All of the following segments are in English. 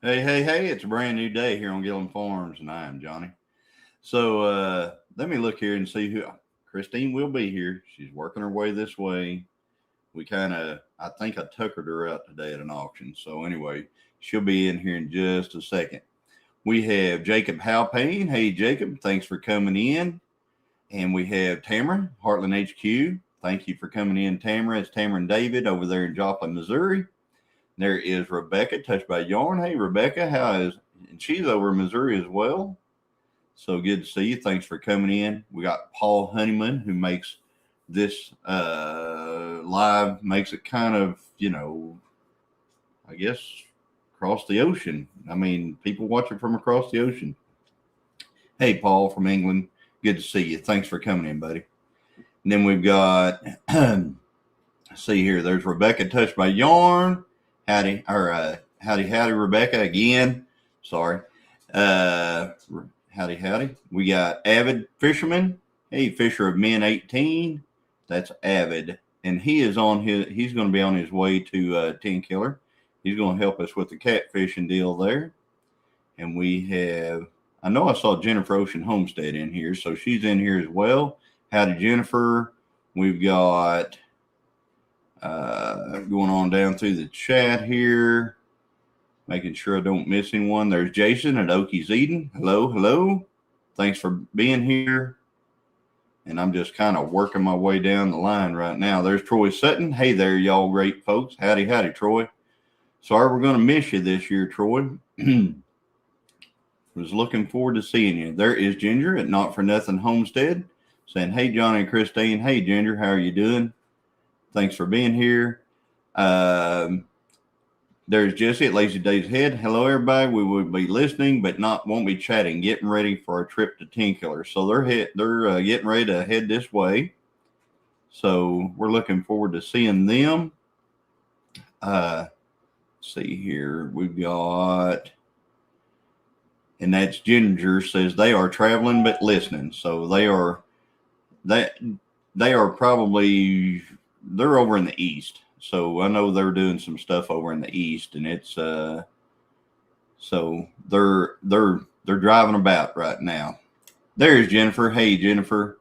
Hey, it's a brand new day here on Gilliam Farms, and I am Johnny. So let me look here and see who Christine will be here. She's working her way this way. I think I tuckered her out today at an auction. So anyway, she'll be in here in just a second. We have Jacob Halpayne. Hey, Jacob, thanks for coming in. And we have Tamara, Heartland HQ. Thank you for coming in, Tamara. It's Tamara and David over there in Joplin, Missouri. There is Rebecca, Touched by Yarn. Hey, Rebecca, and she's over in Missouri as well. So good to see you. Thanks for coming in. We got Paul Honeyman, who makes this live, makes it kind of, I guess, across the ocean. I mean, people watch it from across the ocean. Hey, Paul from England. Good to see you. Thanks for coming in, buddy. And then we've got, see here, there's Rebecca, Touched by Yarn. Howdy, Rebecca again. Sorry. Howdy. We got Avid Fisherman. Hey, Fisher of Men 18. That's Avid. And he's going to be on his way to Tenkiller. He's going to help us with the catfishing deal there. And we have, I know I saw Jennifer Ocean Homestead in here, so she's in here as well. Howdy, Jennifer. We've got going on down through the chat here, making sure I don't miss anyone. There's Jason at Okies Eden. Hello. Thanks for being here. And I'm just kind of working my way down the line right now. There's Troy Sutton. Hey there, y'all great folks. Howdy, Troy. Sorry we're going to miss you this year, Troy. Was looking forward to seeing you. There is Ginger at Not For Nothing Homestead saying, hey, Johnny and Christine. Hey, Ginger, how are you doing? Thanks for being here. There's Jesse at Lazy Days Head. Hello, everybody. We will be listening, but won't be chatting. Getting ready for a trip to Tinkiller. So they're getting ready to head this way. So we're looking forward to seeing them. See here, we've got, and that's Ginger says they are traveling but listening. So they are probably. They're over in the east, so I know they're doing some stuff over in the east, and it's so they're driving about right now. There's Jennifer. Hey, Jennifer,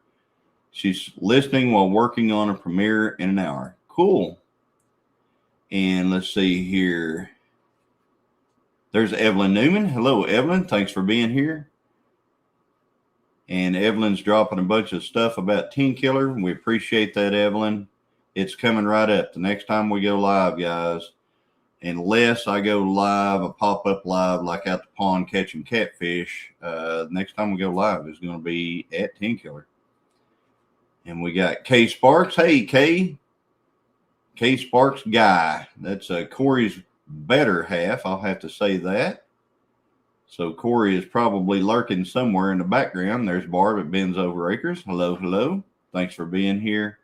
she's listening while working on a premiere in an hour. Cool. And let's see here. There's Evelyn Newman. Hello, Evelyn. Thanks for being here. And Evelyn's dropping a bunch of stuff about Tenkiller. We appreciate that, Evelyn. It's coming right up. The next time we go live, guys, unless I go live, a pop-up live like out the pond catching catfish, next time we go live is going to be at Tenkiller. And we got Kay Sparks. Hey, Kay. Kay Sparks Guy. That's Corey's better half. I'll have to say that. So Corey is probably lurking somewhere in the background. There's Barb at Ben's Over Acres. Hello. Thanks for being here.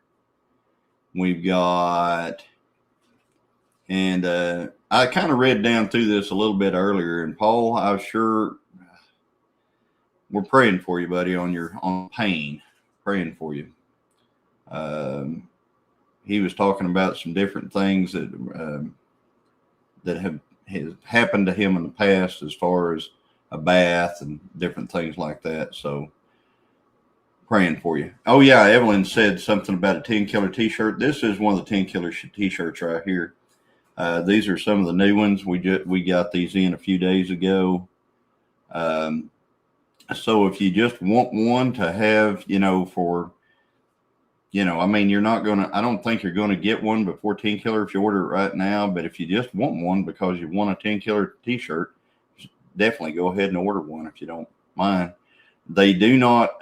We've got, and I kind of read down through this a little bit earlier, and Paul, I'm sure we're praying for you, buddy, on pain, praying for you. He was talking about some different things that have happened to him in the past, as far as a bath and different things like that. So praying for you. Oh yeah, Evelyn said something about a Tenkiller t-shirt. This is one of the Tenkiller t-shirts right here. These are some of the new ones. We got these in a few days ago. So if you just want one to have, I mean, you're not going to, I don't think you're going to get one before Tenkiller if you order it right now. But if you just want one because you want a Tenkiller t-shirt, definitely go ahead and order one if you don't mind. They do not,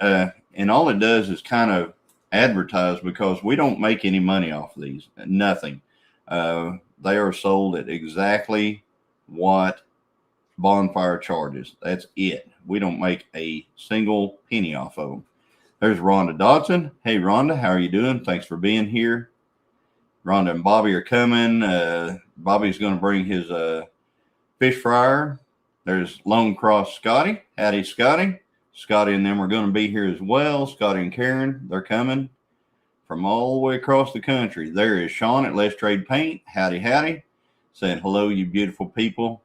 and all it does is kind of advertise, because we don't make any money off of these. Nothing. They are sold at exactly what Bonfire charges. That's it. We don't make a single penny off of them. There's Rhonda Dodson. Hey, Rhonda, how are you doing? Thanks for being here. Rhonda and Bobby are coming. Bobby's going to bring his fish fryer. There's Lone Cross Scotty. Howdy, Scotty. Scotty and them are going to be here as well. Scotty and Karen, they're coming from all the way across the country. There is Sean at Let's Trade Paint. Howdy. Saying hello, you beautiful people.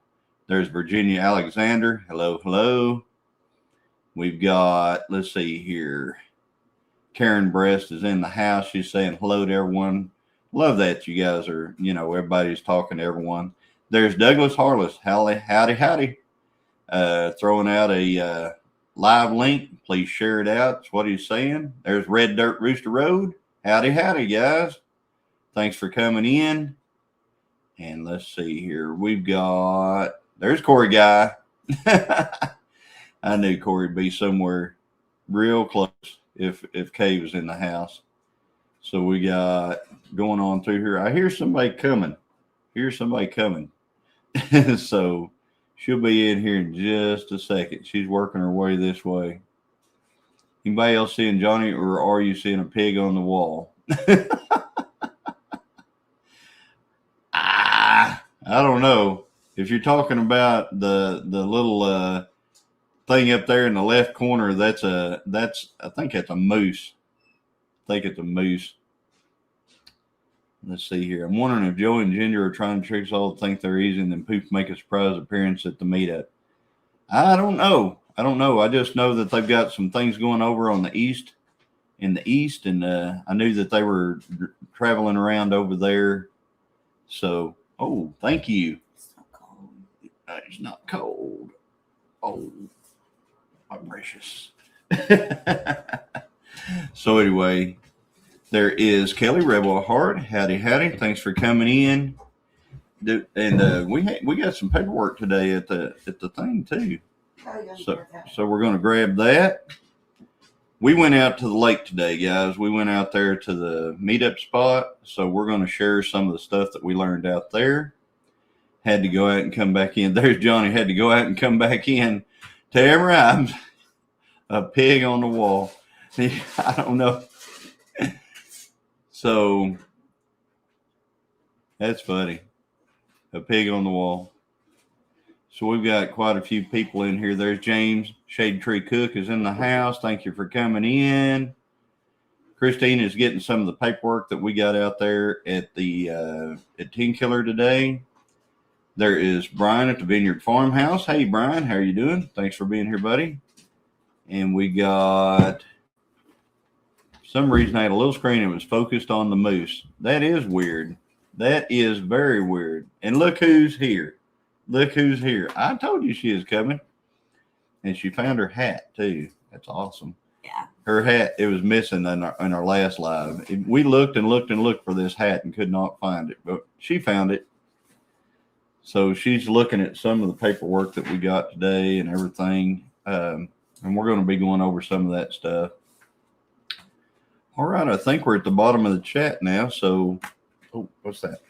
There's Virginia Alexander. Hello, hello. We've got, let's see here. Karen Breast is in the house. She's saying hello to everyone. Love that you guys are, everybody's talking to everyone. There's Douglas Harless. Howdy, howdy, howdy. Throwing out a live link. Please share it out. That's what he's saying. There's Red Dirt Rooster Road. Howdy, howdy, guys. Thanks for coming in. And let's see here. We've got, there's Corey Guy. I knew Corey'd be somewhere real close if Kay was in the house. So we got going on through here. I hear somebody coming. So she'll be in here in just a second. She's working her way this way. Anybody else seeing Johnny, or are you seeing a pig on the wall? I don't know. If you're talking about the little thing up there in the left corner, I think that's a moose. I think it's a moose. Let's see here. I'm wondering if Joe and Ginger are trying to trick us all to think they're easy and then poof make a surprise appearance at the meetup. I don't know. I just know that they've got some things going over on the east, and I knew that they were traveling around over there. So, oh, thank you. It's not cold. It's not cold. Oh, my precious. So anyway, there is Kelly Rebel Heart. Howdy, howdy. Thanks for coming in. And we got some paperwork today at the thing too. So we're going to grab that. We went out to the lake today, guys. We went out there to the meetup spot. So we're going to share some of the stuff that we learned out there. Had to go out and come back in. There's Johnny. Had to go out and come back in. Tamara, a pig on the wall. I don't know. So that's funny. A pig on the wall. So we've got quite a few people in here. There's James. Shade Tree Cook is in the house. Thank you for coming in. Christine is getting some of the paperwork that we got out there at the at Tinkiller today. There is Brian at the Vineyard Farmhouse. Hey, Brian, how are you doing? Thanks for being here, buddy. And we got, for some reason, I had a little screen that was focused on the moose. That is weird. That is very weird. And look who's here. Look who's here. I told you she is coming. And she found her hat, too. That's awesome. Yeah. Her hat, it was missing in our last live. We looked and looked and looked for this hat and could not find it. But she found it. So she's looking at some of the paperwork that we got today and everything. And we're going to be going over some of that stuff. All right. I think we're at the bottom of the chat now. So, oh, what's that?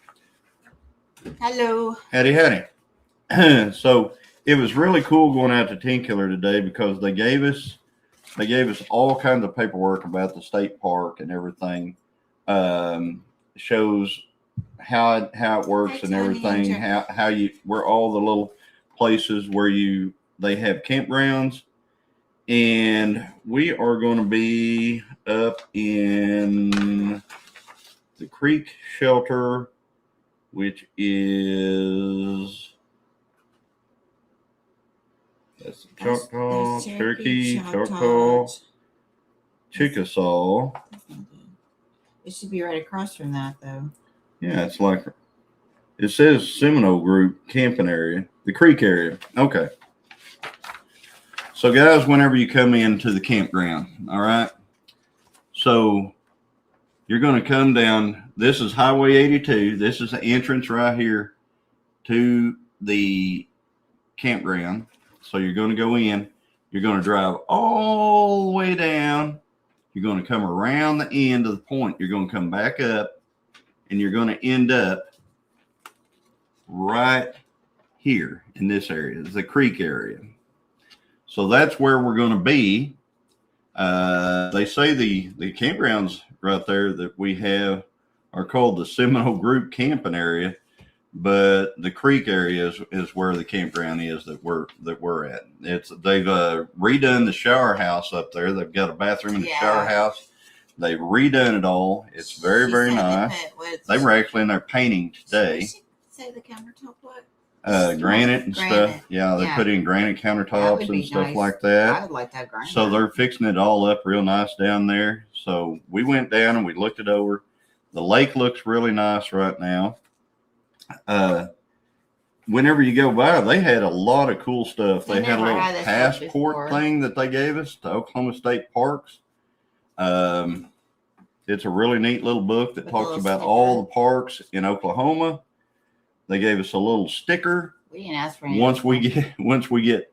Hello. Howdy, howdy. So it was really cool going out to Tenkiller today because they gave us all kinds of paperwork about the state park and everything. Shows how it works and everything. Where all the little places where they have campgrounds, and we are going to be up in the Creek Shelter, which is. That's Choctaw, Cherokee, Choctaw, Chickasaw. It should be right across from that, though. Yeah, it's like, it says Seminole Group camping area, the creek area. Okay. So, guys, whenever you come into the campground, all right, so you're going to come down. This is Highway 82. This is the entrance right here to the campground. So you're going to go in, you're going to drive all the way down. You're going to come around the end of the point. You're going to come back up, and you're going to end up right here in this area, the creek area. So that's where we're going to be. They say the campgrounds right there that we have are called the Seminole Group camping area. But the creek area is where the campground is that we're at. They've redone the shower house up there. They've got a bathroom in the shower house. They've redone it all. It's very, very nice. They were actually in there painting today. Say the countertop what? granite and stuff. Yeah, they put in granite countertops and stuff like that. I would like that granite. So they're fixing it all up real nice down there. So we went down and we looked it over. The lake looks really nice right now. Whenever you go by, they had a lot of cool stuff. They had a little passport thing that they gave us to Oklahoma State Parks. It's a really neat little book that talks about all the parks in Oklahoma. They gave us a little sticker. We didn't ask for anything. Once we get,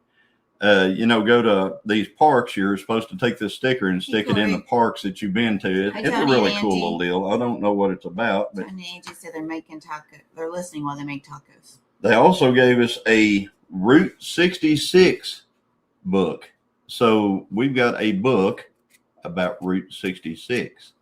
go to these parks, you're supposed to take this sticker and stick it in the parks that you've been to. It's a really cool little deal. I don't know what it's about, but Angie said they're making tacos. They're listening while they make tacos. They also gave us a Route 66 book. So we've got a book about Route 66.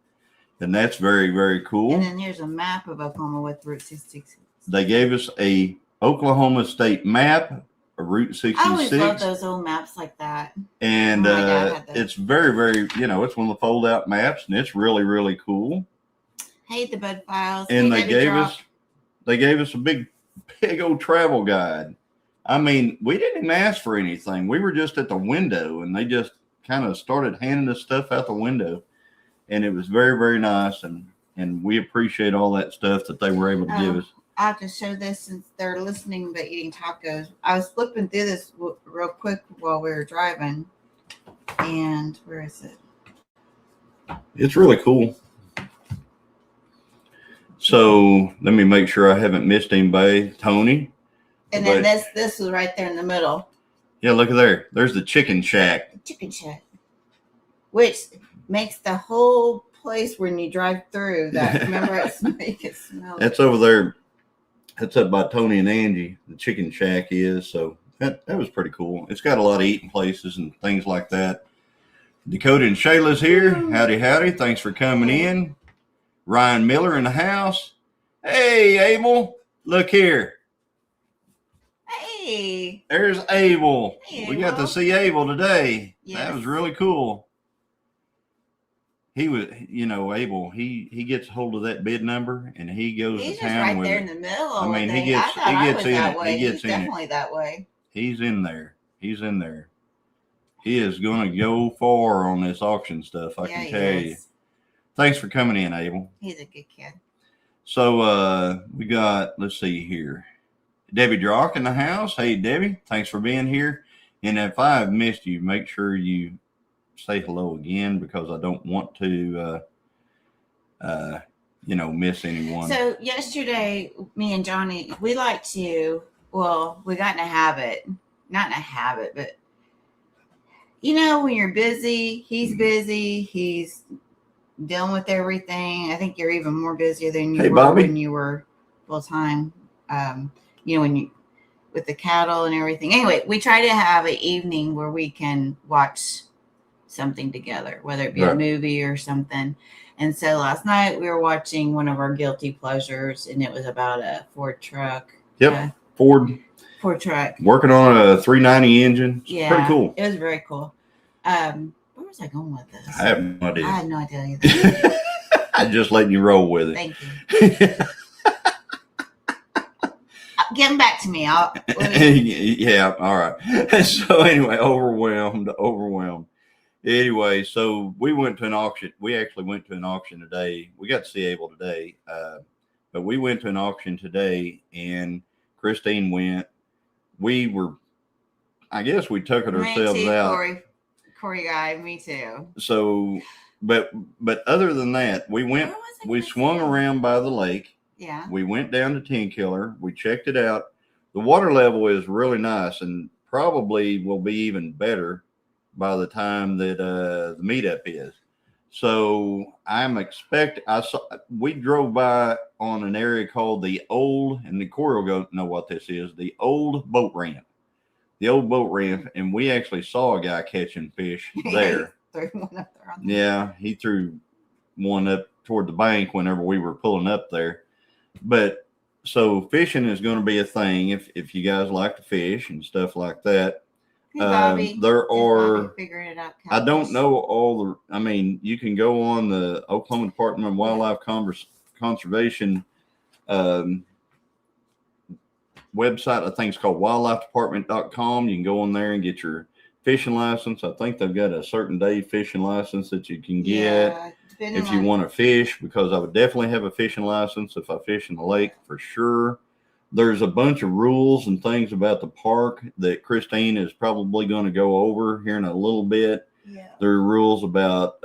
And that's very, very cool. And then there's a map of Oklahoma with Route 66. They gave us a Oklahoma State map of Route 66. I always love those old maps like that. And it's very, very, it's one of the fold out maps, and it's really, really cool. Hey, the Bud Files. And they gave us a big old travel guide. I mean, we didn't even ask for anything. We were just at the window, and they just kind of started handing us stuff out the window. And it was very, very nice. And we appreciate all that stuff that they were able to give us. I have to show this since they're listening but eating tacos. I was flipping through this real quick while we were driving. And where is it? It's really cool. So let me make sure I haven't missed anybody. Tony. And then this was right there in the middle. Yeah, look at there. There's the chicken shack. Chicken shack. Which makes the whole place when you drive through that. Remember, it smells. That's over there. That's up by Tony and Angie. The chicken shack is. So that was pretty cool. It's got a lot of eating places and things like that. Dakota and Shayla's here. Howdy, howdy. Thanks for coming in. Ryan Miller in the house. Hey, Abel. Look here. Hey. There's Abel. Hey, we got to see Abel today. Yes. That was really cool. He was, Abel, he gets hold of that bid number and he goes to town with it. He's right there in the middle. I mean, he gets in it. He gets in it. Definitely that way. He's in there. He's in there. He is going to go far on this auction stuff, I can tell you. Thanks for coming in, Abel. He's a good kid. So we got, let's see here. Debbie Drock in the house. Hey, Debbie, thanks for being here. And if I've missed you, make sure you say hello again because I don't want to, miss anyone. So yesterday, me and Johnny, we got in a habit, not in a habit, but when you're busy, he's dealing with everything. I think you're even more busier than you were when you were full time. When you with the cattle and everything. Anyway, we try to have an evening where we can watch something together, whether it be a movie or something. And so last night we were watching one of our guilty pleasures, and it was about a Ford truck. Yep, Ford truck. Working on a 390 engine. It's pretty cool. It was very cool. Where was I going with this? I have no idea. I had no idea either. I'm just letting you roll with it. Thank you. Get back to me. Yeah, all right. So anyway, overwhelmed. Anyway, so we went to an auction. We actually went to an auction today. We got to see Abel today, but we went to an auction today, and Christine went. I guess we took it ourselves out. Corey guy, me too. So, but other than that, we went. We swung around by the lake. Yeah. We went down to Tinkiller. We checked it out. The water level is really nice and probably will be even better by the time that the meetup is. So we drove by on an area called the old, and the Corey will know what this is, the old boat ramp. The old boat ramp, and we actually saw a guy catching fish there. Threw one up there. Yeah, he threw one up toward the bank whenever we were pulling up there. But so fishing is going to be a thing if you guys like to fish and stuff like that. Hey, Bobby. There are, Bobby figuring it out. I don't know you can go on the Oklahoma Department of Wildlife Conservation website, I think it's called wildlifedepartment.com. You can go on there and get your fishing license. I think they've got a certain day fishing license that you can get if you want to fish, because I would definitely have a fishing license if I fish in the lake for sure. There's a bunch of rules and things about the park that Christine is probably going to go over here in a little bit. Yeah. There are rules about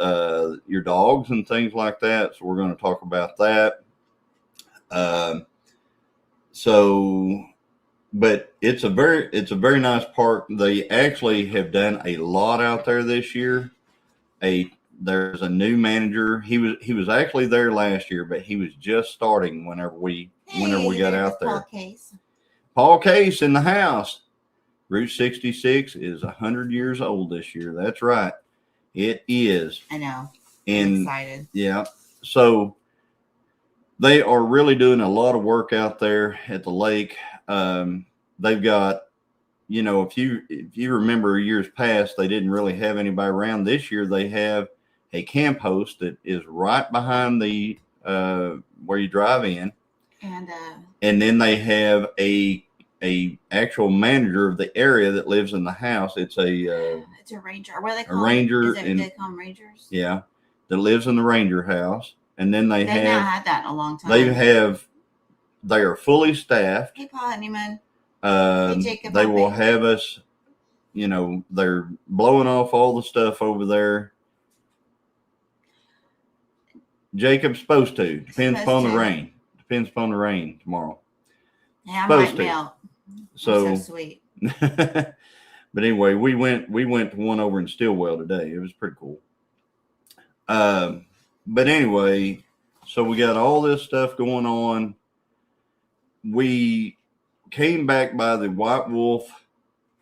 your dogs and things like that. So we're going to talk about that. But it's a very nice park. They actually have done a lot out there this year. There's a new manager. He was actually there last year, but he was just starting whenever we got out there. Paul Case in the house. Route 66 is 100 years old this year. That's right. It is. I know. And I'm excited. Yeah. So they are really doing a lot of work out there at the lake. They've got, if you remember years past, they didn't really have anybody around. This year they have a camp host that is right behind the where you drive in, and then they have a actual manager of the area that lives in the house. It's a ranger. What are they called? A ranger. They call them rangers? Yeah, that lives in the ranger house, and then they've not had that in a long time. They are fully staffed. Hey, Paul Honeyman. They will have us, they're blowing off all the stuff over there. Jacob's supposed to. Depends upon the rain. Depends upon the rain tomorrow. Yeah, I might melt. So sweet. But anyway, we went to one over in Stillwell today. It was pretty cool. But anyway, so we got all this stuff going on. We came back by the White Wolf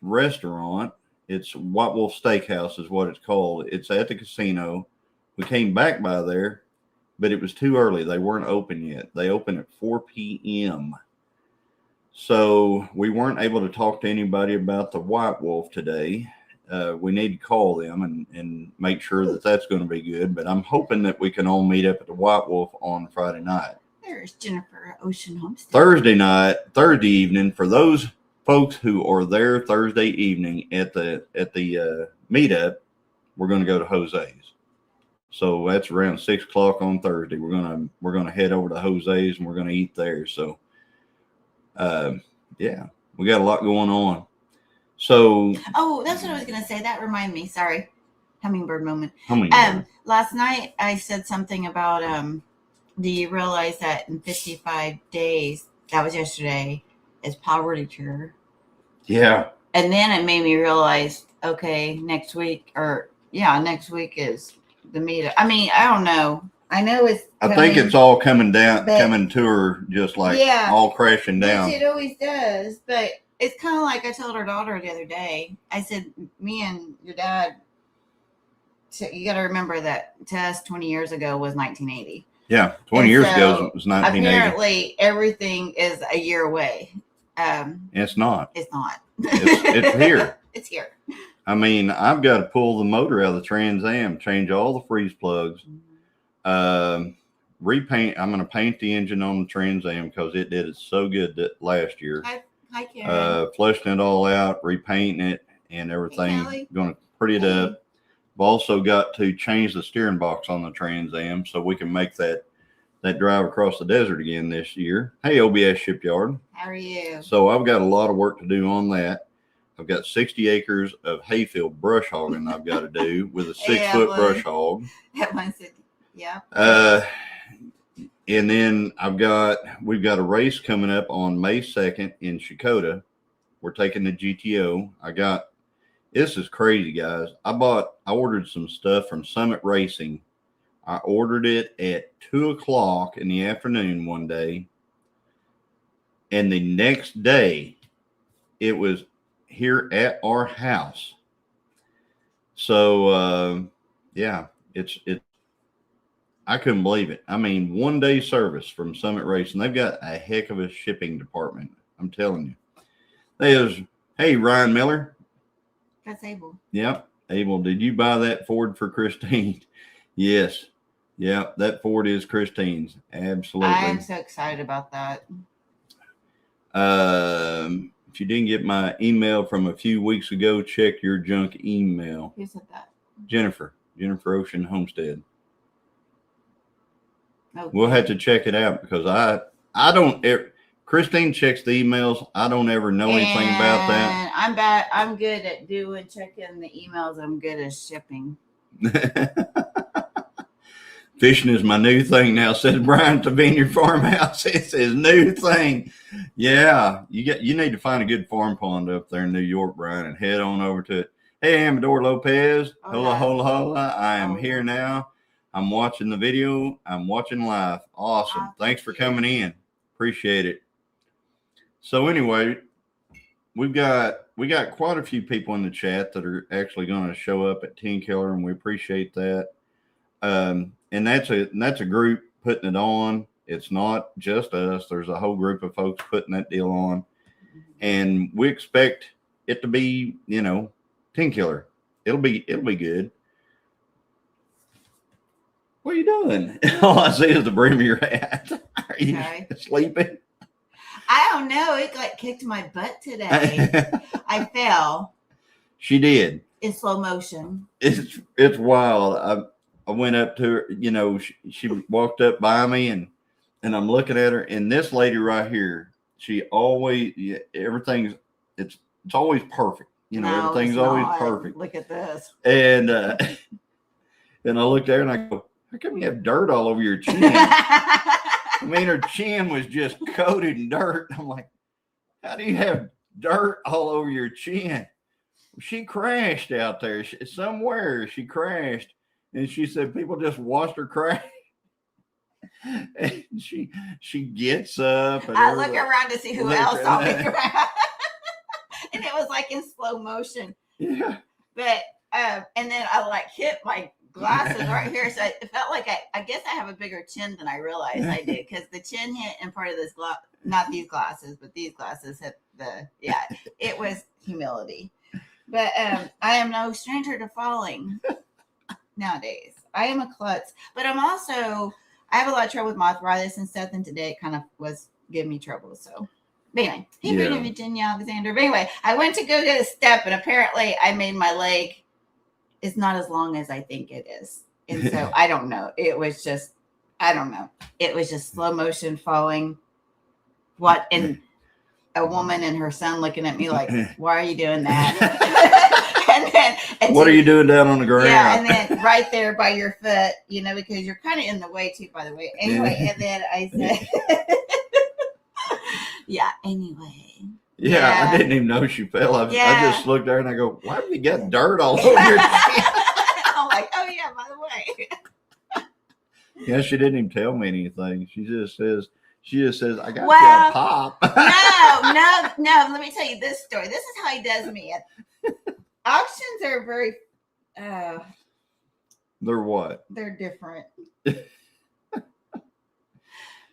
restaurant. It's White Wolf Steakhouse is what it's called. It's at the casino. We came back by there, but it was too early. They weren't open yet. They open at 4 p.m. So we weren't able to talk to anybody about the White Wolf today. We need to call them and make sure that that's going to be good. But I'm hoping that we can all meet up at the White Wolf on Friday night. There's Jennifer Ocean Homestead. Thursday evening, for those folks who are there Thursday evening at the meetup, we're going to go to Jose's. So that's around 6 o'clock on Thursday. We're gonna head over to Jose's and we're gonna eat there. So, yeah, we got a lot going on. So, that's what I was gonna say. That reminded me. Sorry, hummingbird moment. Last night I said something about do you realize that in 55 days, that was yesterday, is poverty cure? Yeah. And then it made me realize, okay, next week is the meetup. I mean, I don't know. I know it's I think it's all coming to her just like all crashing down. It always does. But it's kind of like I told her daughter the other day. I said, me and your dad, so you got to remember that to us 20 years ago was 1980. Yeah, 20 years ago was 1980. Apparently, everything is a year away. It's not. It's not. It's here. It's here. I mean, I've got to pull the motor out of the Trans Am, change all the freeze plugs, repaint. I'm going to paint the engine on the Trans Am because it did it so good that last year. Hi, Karen. Flushing it all out, repainting it, and everything. Going to pretty it up. I've also got to change the steering box on the Trans Am so we can make that drive across the desert again this year. Hey, OBS Shipyard. How are you? So I've got a lot of work to do on that. I've got 60 acres of hayfield brush hogging I've got to do with a 6-foot brush hog. That one's it. Yeah. And then we've got a race coming up on May 2nd in Shakota. We're taking the GTO. This is crazy, guys. I ordered some stuff from Summit Racing. I ordered it at 2 o'clock in the afternoon one day. And the next day it was here at our house. So, yeah, it's I couldn't believe it. I mean, 1 day service from Summit Racing. They've got a heck of a shipping department. I'm telling you. Hey, Ryan Miller. That's Abel. Yep. Abel, did you buy that Ford for Christine? Yes. Yeah, that Ford is Christine's. Absolutely. I am so excited about that. If you didn't get my email from a few weeks ago, check your junk email. Who said that? Jennifer Ocean Homestead. Okay. We'll have to check it out because I don't. Christine checks the emails. I don't ever know anything about that. I'm bad. I'm good at checking the emails. I'm good at shipping. Fishing is my new thing now, says Brian at the Vineyard Farmhouse. It's his new thing. Yeah, you need to find a good farm pond up there in New York, Brian, and head on over to it. Hey, Amador Lopez. Hola, hola, hola. I am here now. I'm watching the video. I'm watching live. Awesome. Thanks for coming in. Appreciate it. So anyway, we got quite a few people in the chat that are actually going to show up at Tenkiller, and we appreciate that. And that's a group putting it on. It's not just us. There's a whole group of folks putting that deal on, and we expect it to be, Tenkiller. It'll be good. What are you doing? All I see is the brim of your hat. Are you sleeping? I don't know. It kicked my butt today. I fell. She did. In slow motion. It's wild. I went up to her, she walked up by me and I'm looking at her, and this lady right here, she always, everything's, it's always perfect. No, everything's always perfect. Look at this. And I looked at her and I go, how come you have dirt all over your chin? I mean, her chin was just coated in dirt. I'm like, how do you have dirt all over your chin? She crashed out there. Somewhere she crashed. And she said people just watched her crash. And she gets up. And I look around to see who else saw me crash. And it was in slow motion. Yeah. But, and then I hit my glasses right here. So it felt like I guess I have a bigger chin than I realized I did. Because the chin hit and part of this, not these glasses, but these glasses hit it was humility. But I am no stranger to falling. Nowadays, I am a klutz, but I have a lot of trouble with arthritis and stuff, and today it kind of was giving me trouble. So, but anyway, hey, Virginia Alexander. But anyway, I went to go get a step, and apparently I made my leg is not as long as I think it is, and so I don't know. It was just, I don't know. It was just slow motion falling. What? And a woman and her son looking at me like, "Why are you doing that?" And what are you doing down on the ground? Yeah, and then right there by your foot, because you're kind of in the way too, by the way. Anyway, and then I said, anyway. Yeah, I didn't even know she fell. I just looked there and I go, why have you got dirt all over your chin? I'm like, oh yeah, by the way. Yeah, she didn't even tell me anything. She just says, I got you a pop. No. Let me tell you this story. This is how he does me. Auctions are very they're what? They're different.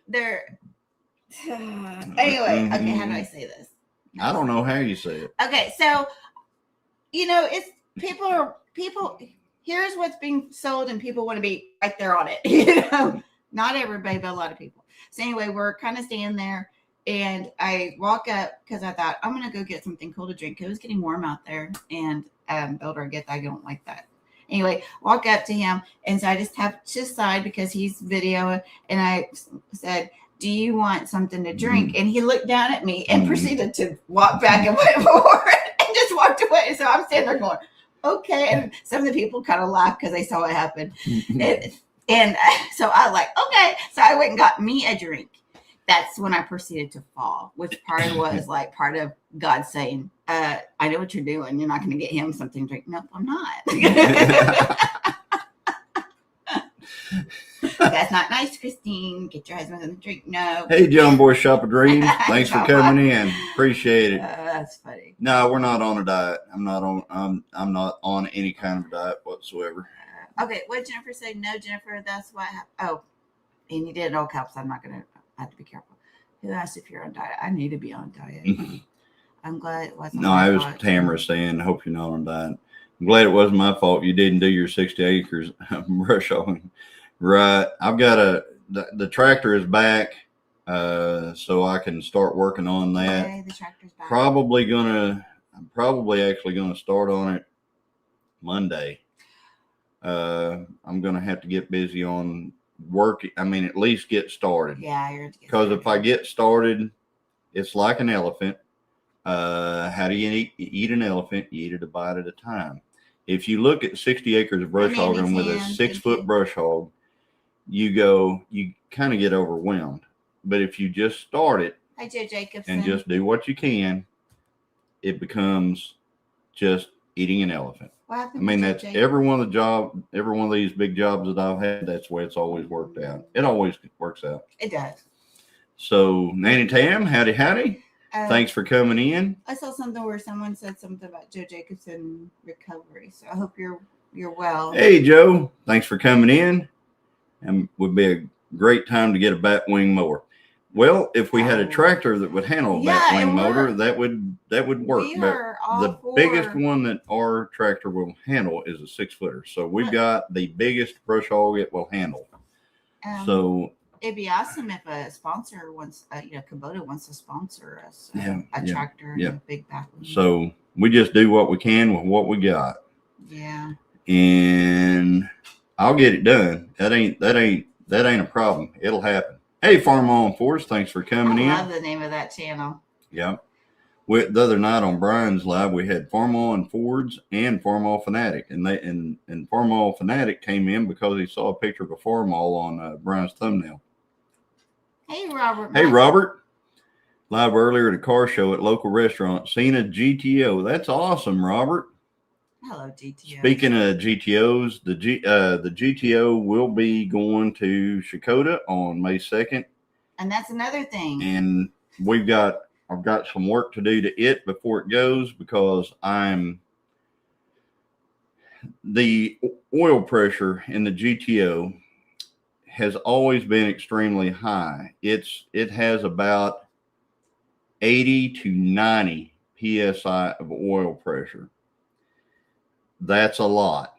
They're anyway, okay, how do I say this? I don't know how you say it. Okay, so it's people here's what's being sold and people want to be right there on it. Not everybody, but a lot of people. So anyway, we're kind of standing there. And I walk up because I thought I'm going to go get something cool to drink. It was getting warm out there. And the older I get, I don't like that. Anyway, walk up to him. And so I just tapped his side because he's videoing. And I said, do you want something to drink? And he looked down at me and proceeded to walk back and went forward and just walked away. So I'm standing there going, okay. And some of the people kind of laughed because they saw what happened. And so I was like, okay. So I went and got me a drink. That's when I proceeded to fall, which part of God saying, I know what you're doing. You're not going to get him something to drink. Nope, I'm not. That's not nice, Christine. Get your husband something to drink. No. Hey, John Boy Shop of Dreams. Thanks for coming in. Appreciate it. That's funny. No, we're not on a diet. I'm not on any kind of diet whatsoever. Okay, what did Jennifer say? No, Jennifer, that's what happened. Oh, and you did it all caps. I'm not going to. I have to be careful. Who asked if you're on diet? I need to be on diet. I'm glad it wasn't. No, it was Tamara saying, hope you're not on diet. I'm glad it wasn't my fault. You didn't do your 60 acres brush hogging. Right. I've got the tractor is back. so I can start working on that. Yay, the tractor's back. I'm probably actually gonna start on it Monday. I'm gonna have to get busy on work. I mean, at least get started. Yeah, you're because if I get started, it's like an elephant. How do you eat an elephant? You eat it a bite at a time. If you look at 60 acres of brush hogging with a 6-foot brush hog, you kind of get overwhelmed. But if you just start it and just do what you can, it becomes just eating an elephant. I mean, that's every one of these big jobs that I've had, that's the way it's always worked out. It always works out. It does. So, Nanny Tam, howdy. Thanks for coming in. I saw something where someone said something about Joe Jacobson recovery. So I hope you're well. Hey, Joe. Thanks for coming in. And would be a great time to get a batwing mower. Well, if we had a tractor that would handle a batwing motor, that would work. But the biggest one that our tractor will handle is a 6-footer. So we've got the biggest brush hog it will handle. So it'd be awesome if a sponsor wants, Kubota wants to sponsor us a tractor and a big batwing. So we just do what we can with what we got. Yeah. And I'll get it done. That ain't a problem. It'll happen. Hey, Farm On Force, thanks for coming in. I love the name of that channel. Yeah. The other night on Brian's Live, we had Farm On Fords and Farm All Fanatic. And Farm All Fanatic came in because he saw a picture of a Farm All on Brian's thumbnail. Hey, Robert. Hey, Robert. Live earlier at a car show at local restaurant. Seen a GTO. That's awesome, Robert. Hello, GTO. Speaking of GTOs, the GTO will be going to Shakota on May 2nd. And that's another thing. And I've got some work to do to it before it goes because the oil pressure in the GTO has always been extremely high. It has about 80 to 90 PSI of oil pressure. That's a lot.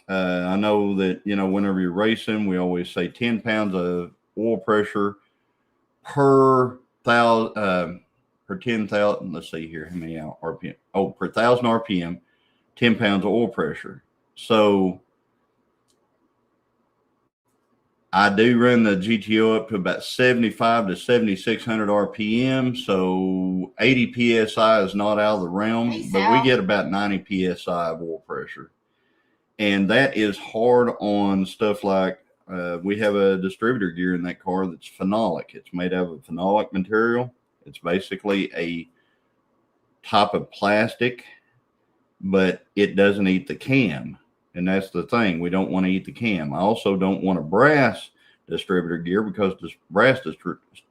I know that, whenever you're racing, we always say 10 pounds of oil pressure per 10,000. Let's see here. How many RPM? Oh, per 1,000 RPM, 10 pounds of oil pressure. So I do run the GTO up to about 75 to 7,600 RPM. So 80 PSI is not out of the realm, but we get about 90 PSI of oil pressure. And that is hard on stuff like we have a distributor gear in that car that's phenolic. It's made out of phenolic material. It's basically a type of plastic, but it doesn't eat the cam. And that's the thing. We don't want to eat the cam. I also don't want a brass distributor gear because this brass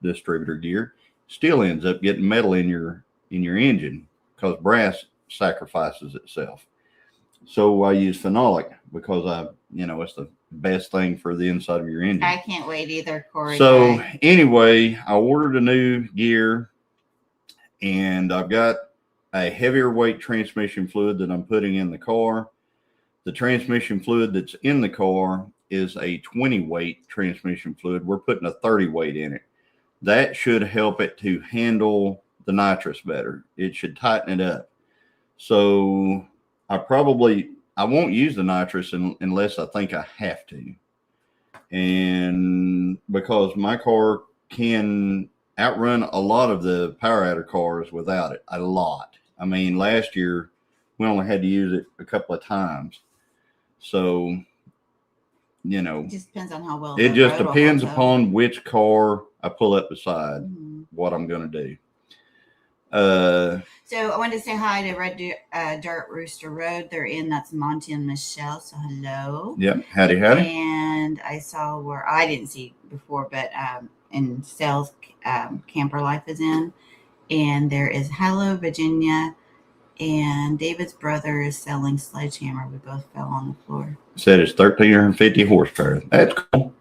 distributor gear still ends up getting metal in your engine because brass sacrifices itself. So I use phenolic because it's the best thing for the inside of your engine. I can't wait either, Corey. So anyway, I ordered a new gear and I've got a heavier weight transmission fluid that I'm putting in the car. The transmission fluid that's in the car is a 20 weight transmission fluid. We're putting a 30 weight in it. That should help it to handle the nitrous better. It should tighten it up. So I won't use the nitrous unless I think I have to. And because my car can outrun a lot of the power adder cars without it, a lot. I mean, last year we only had to use it a couple of times. So, it just depends on how well. It just depends upon which car I pull up beside, what I'm going to do. So I wanted to say hi to Red Dirt Rooster Road. They're in. That's Monty and Michelle. So hello. Yep. Howdy. And I saw where I didn't see before, but in Sales Camper Life is in. And there is Hello Virginia. And David's brother is selling Sledgehammer. We both fell on the floor. Said it's 1,350 horsepower. That's cool.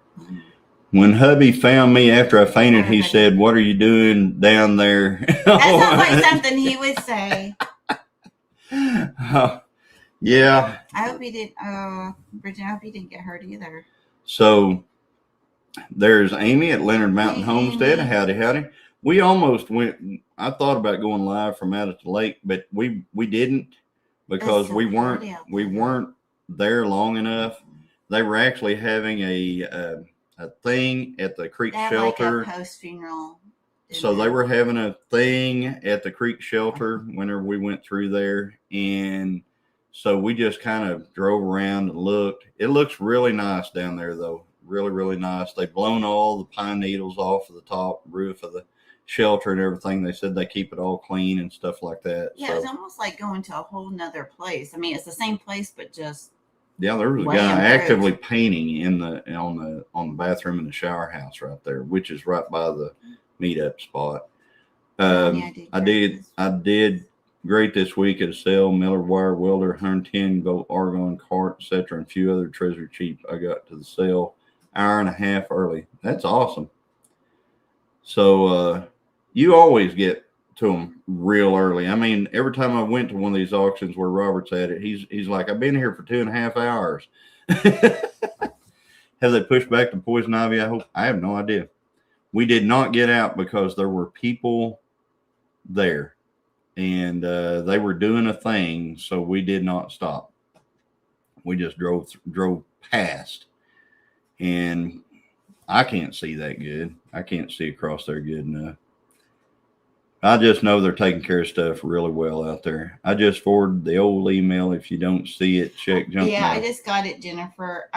When hubby found me after I fainted, he said, "What are you doing down there?" That sounds like something he would say. Yeah. I hope he didn't. Bridget, I hope he didn't get hurt either. So There's Amy at Leonard Mountain Hey, Homestead. Amy. Howdy, howdy. We almost went. I thought about going live from out at the lake, but we didn't because so we pretty out there. weren't there long enough. They were actually having a thing at the creek They have shelter. like a post funeral. So they were having a thing at the creek shelter whenever we went through there, and so we just kind of drove around and looked. It looks really nice down there, though. Really, really nice. They've blown all the pine needles off of the top roof of the shelter and everything. They said they keep it all clean and stuff like that. Yeah, so, it's almost like going to a whole nother place. I mean, it's the same place, but just yeah, there was a guy actively painting on the bathroom in the shower house right there, which is right by the meetup spot. I did great this week at a sale. Miller wire welder, 110 gold argon cart, etc., and a few other treasure cheap. I got to the sale hour and a half early. That's awesome. So you always get to them real early. I mean, every time I went to one of these auctions where Robert's at it, he's like, I've been here for 2.5 hours. Have they pushed back the poison ivy? I have no idea. We did not get out because there were people there, and they were doing a thing, so we did not stop. We just drove past, and I can't see that good. I can't see across there good enough. I just know they're taking care of stuff really well out there. I just forwarded the old email. If you don't see it, check junk mail. I just got it, Jennifer.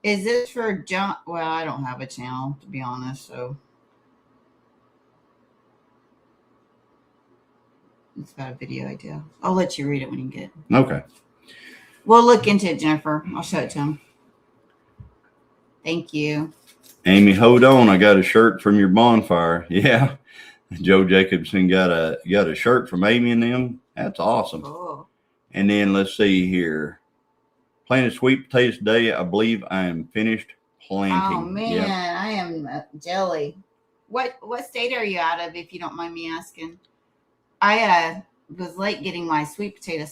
Is this for John? Well, I don't have a channel, to be honest, so it's about a video idea. I'll let you read it when you get it. Okay. We'll look into it, Jennifer. I'll show it to him. Thank you. Amy, hold on. I got a shirt from your bonfire. Yeah. Joe Jacobson got a shirt from Amy and them. That's awesome. Cool. And then let's see here. Planted sweet potatoes today. I believe I am finished planting. Oh man, yep. I am jelly. What state are you out of, if you don't mind me asking? I was late getting my sweet potato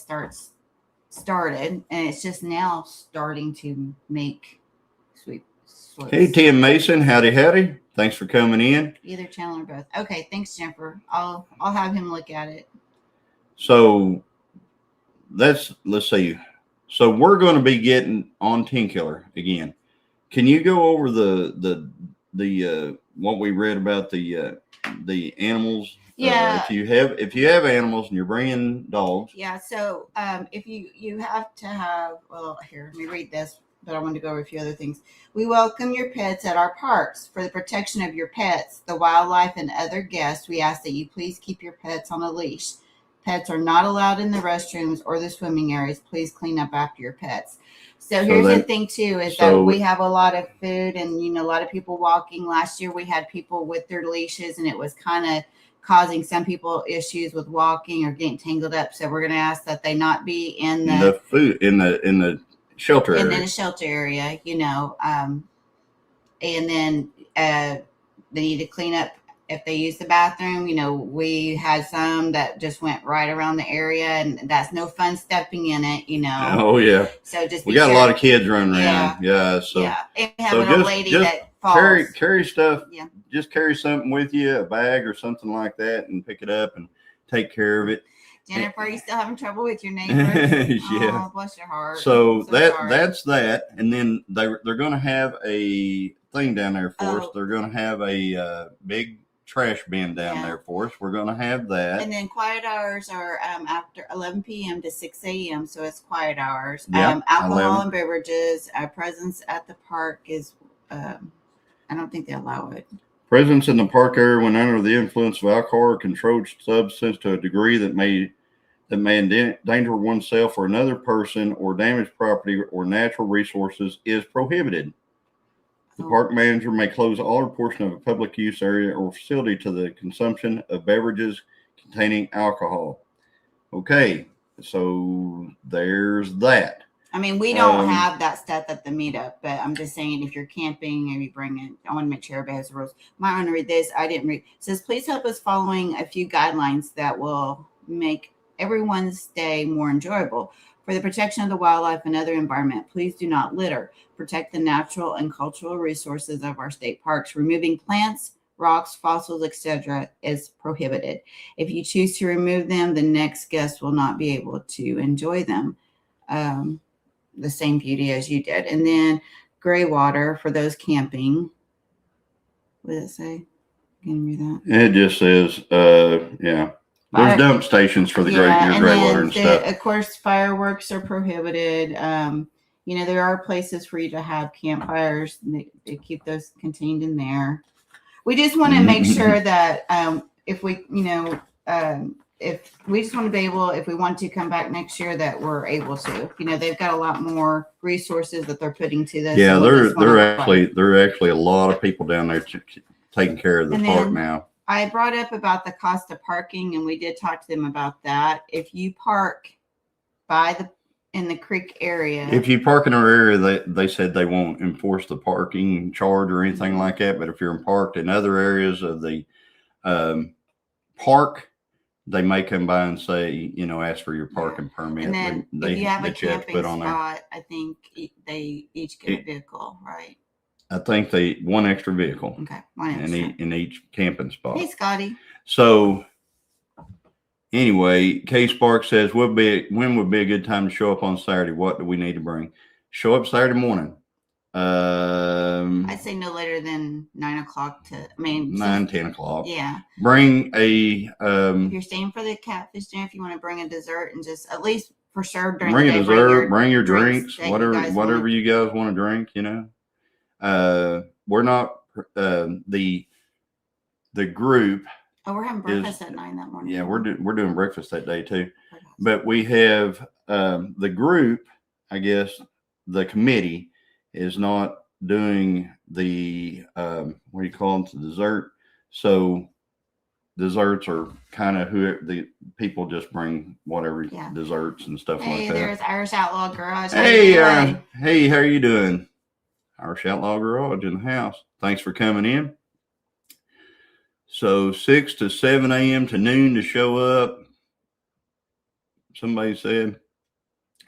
started, and it's just now starting to make sweet. Hey, Tim Mason, howdy. Thanks for coming in. Either channel or both. Okay, thanks, Jennifer. I'll have him look at it. So let's see. So we're going to be getting on Tinkiller again. Can you go over the what we read about the animals? Yeah. If you have animals and you're bringing dogs. Yeah. So if you have to have, well, here, let me read this, but I want to go over a few other things. We welcome your pets at our parks. For the protection of your pets, the wildlife, and other guests, we ask that you please keep your pets on a leash. Pets are not allowed in the restrooms or the swimming areas. Please clean up after your pets. So here's the thing too, is that we have a lot of food and, a lot of people walking. Last year we had people with their leashes, and it was kind of causing some people issues with walking or getting tangled up. So we're going to ask that they not be in the food in the shelter area. In the shelter area, and then they need to clean up if they use the bathroom. We had some that just went right around the area, and that's no fun stepping in it, Oh yeah. So we got a lot of kids running around. Yeah. So and having a lady that falls. Carry stuff. Yeah. Just carry something with you, a bag or something like that, and pick it up and take care of it. Jennifer, are you still having trouble with your neighbors? Yeah. Oh, bless your heart. So that's that. And then they're going to have a thing down there for us. They're going to have a big trash bin down there for us. We're going to have that. And then quiet hours are after 11 p.m. to 6 a.m. So it's quiet hours. Yep, alcohol and beverages. Our presence at the park is, I don't think they allow it. Presence in the park area when under the influence of alcohol or controlled substance to a degree that may endanger oneself or another person or damage property or natural resources is prohibited. The park manager may close all or portion of a public use area or facility to the consumption of beverages containing alcohol. Okay, so there's that. I mean, we don't have that stuff at the meetup, but I'm just saying if you're camping and you bring it, I want to make sure everybody has the rules. Might want to read this. I didn't read. It says, please help us following a few guidelines that will make everyone's stay more enjoyable. For the protection of the wildlife and other environment, please do not litter. Protect the natural and cultural resources of our state parks. Removing plants, rocks, fossils, etc. is prohibited. If you choose to remove them, the next guest will not be able to enjoy them the same beauty as you did. And then gray water for those camping. What does it say? Can you read that? It just says, yeah. There's dump stations for the gray water and stuff. Of course, fireworks are prohibited. There are places for you to have campfires. They keep those contained in there. We just want to make sure that if we just want to be able, if we want to come back next year, that we're able to. They've got a lot more resources that they're putting to this. Yeah, there are actually a lot of people down there taking care of the park now. I brought up about the cost of parking, and we did talk to them about that. If you park in the creek area, if you park in our area, they said they won't enforce the parking charge or anything like that. But if you're parked in other areas of the park, they may come by and say, ask for your parking permit. And then if you have a camping spot, I think they each get a vehicle, right? I think one extra vehicle. Okay, one extra. In each camping spot. Hey, Scotty. So anyway, K Spark says, when would be a good time to show up on Saturday? What do we need to bring? Show up Saturday morning. I'd say no later than 9 o'clock 10 o'clock. Yeah. Bring a if you're staying for the catfish dinner, if you want to bring a dessert and just at least for sure during bring the day, a dessert, bring your drinks, whatever you guys want to drink, we're not the group. Oh, we're having breakfast at 9 that morning. Yeah, we're doing breakfast that day too. But we have the group, I guess the committee is not doing the what do you call them, the dessert. So desserts are kind of who the people just bring whatever desserts and stuff like that. Hey, there's Irish Outlaw Garage. Hey, how are you doing? Irish Outlaw Garage in the house. Thanks for coming in. So 6 to 7 a.m. to noon to show up. Somebody said,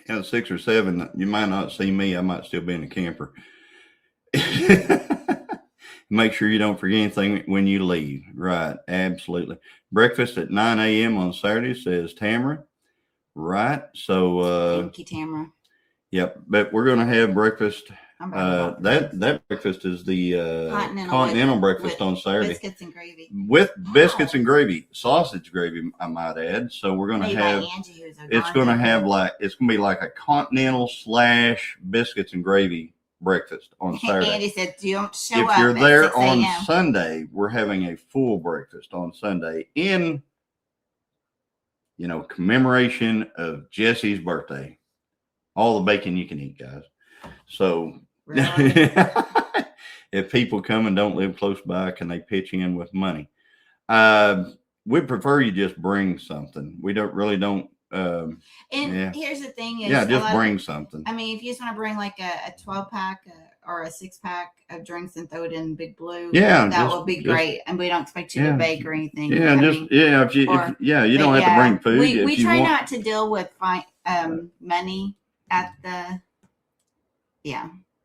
6 or 7, you might not see me. I might still be in the camper. Make sure you don't forget anything when you leave. Right. Absolutely. Breakfast at 9 a.m. on Saturday, says Tamara. Right. So, thank you, Tamara. Yep. But we're going to have breakfast. That breakfast is the continental breakfast on Saturday. Biscuits and gravy. With biscuits and gravy, sausage gravy, I might add. So we're going to have. It's going to be like a continental / biscuits and gravy breakfast on Saturday. Andy said, "Don't show up." If you're there on Sunday, we're having a full breakfast on Sunday in, commemoration of Jesse's birthday. All the bacon you can eat, guys. So. Really? If people come and don't live close by, can they pitch in with money? We'd prefer you just bring something. We don't. Here's the thing: is just bring something. I mean, if you just want to bring like a 12-pack or a 6-pack of drinks and throw it in Big Blue, that would be great. And we don't expect you to bake or anything. Yeah, you don't have to bring food. We try not to deal with money at the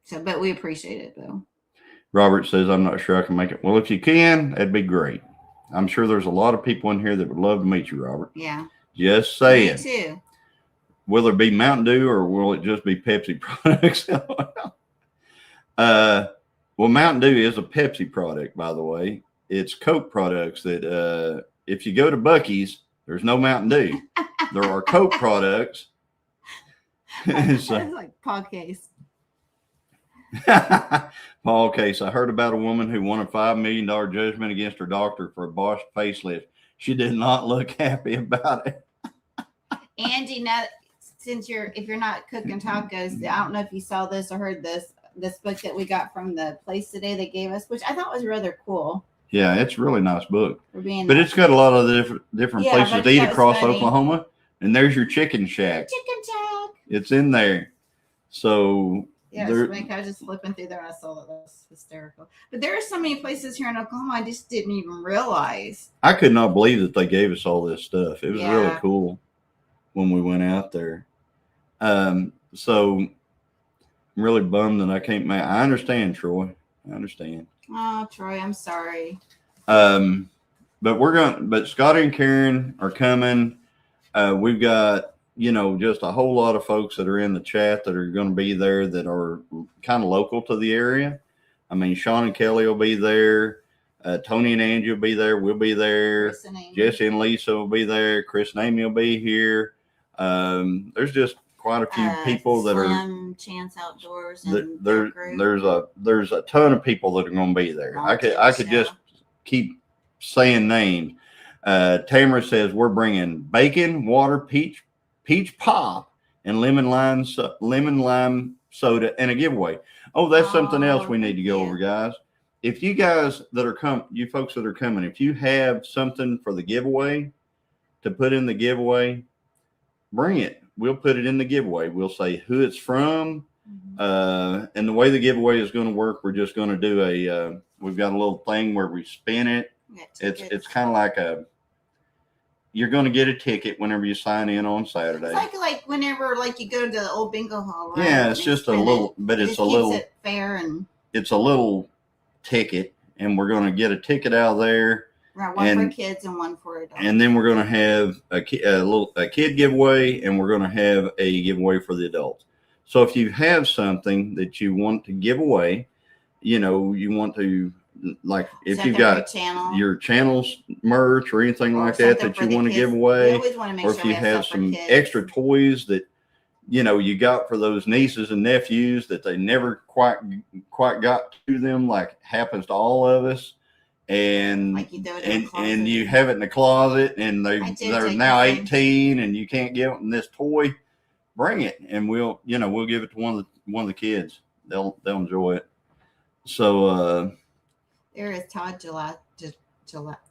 So, but we appreciate it though. Robert says, I'm not sure I can make it. Well, if you can, that'd be great. I'm sure there's a lot of people in here that would love to meet you, Robert. Yeah. Just saying. Me too. Will there be Mountain Dew or will it just be Pepsi products? Well, Mountain Dew is a Pepsi product, by the way. It's Coke products that if you go to Buc-ee's, there's no Mountain Dew. There are Coke products. It's like podcast. Paul Case, I heard about a woman who won a $5 million judgment against her doctor for a botched facelift. She did not look happy about it. Andy, now if you're not cooking tacos, I don't know if you saw this or heard this book that we got from the place today they gave us, which I thought was rather cool. Yeah, it's a really nice book. But it's got a lot of different places to eat across Oklahoma. And there's your chicken shack. It's in there. So yeah, I was just flipping through there and I saw that was hysterical. But there are so many places here in Oklahoma I just didn't even realize. I could not believe that they gave us all this stuff. It was really cool when we went out there. So I'm really bummed that I can't make. I understand, Troy. I understand. Oh, Troy, I'm sorry. But Scotty and Karen are coming. We've got, just a whole lot of folks that are in the chat that are going to be there that are kind of local to the area. I mean, Sean and Kelly will be there. Tony and Angie will be there. We'll be there. Jesse and Lisa will be there. Chris and Amy will be here. There's just quite a few people that Slim, Chance Outdoors, and there's a ton of people that are going to be there. I could just keep saying names. Tamara says we're bringing bacon, water, peach pop, and lemon lime soda, and a giveaway. Oh, that's something else we need to go over, guys. If you guys that are you folks that are coming, if you have something for the giveaway to put in the giveaway, bring it. We'll put it in the giveaway. We'll say who it's from. And the way the giveaway is going to work, we're just going to do we've got a little thing where we spin it. It's kind of like you're going to get a ticket whenever you sign in on Saturday. It's like whenever you go to the old bingo hall, right? Yeah, it's just a little, but it's a little it fair, and it's a little ticket, and we're going to get a ticket out of there. Right, one for kids and one for adults. And then we're going to have a kid giveaway, and we're going to have a giveaway for the adults. So if you have something that you want to give away, you want to, if you've got your channel's merch or anything like that you want to give away, or if you have some extra toys that you got for those nieces and nephews that they never quite got to them, like happens to all of us, and you have it in the closet, and they're now 18, and you can't give them this toy. Bring it, and we'll give it to one of the kids. They'll enjoy it. So there is Todd July.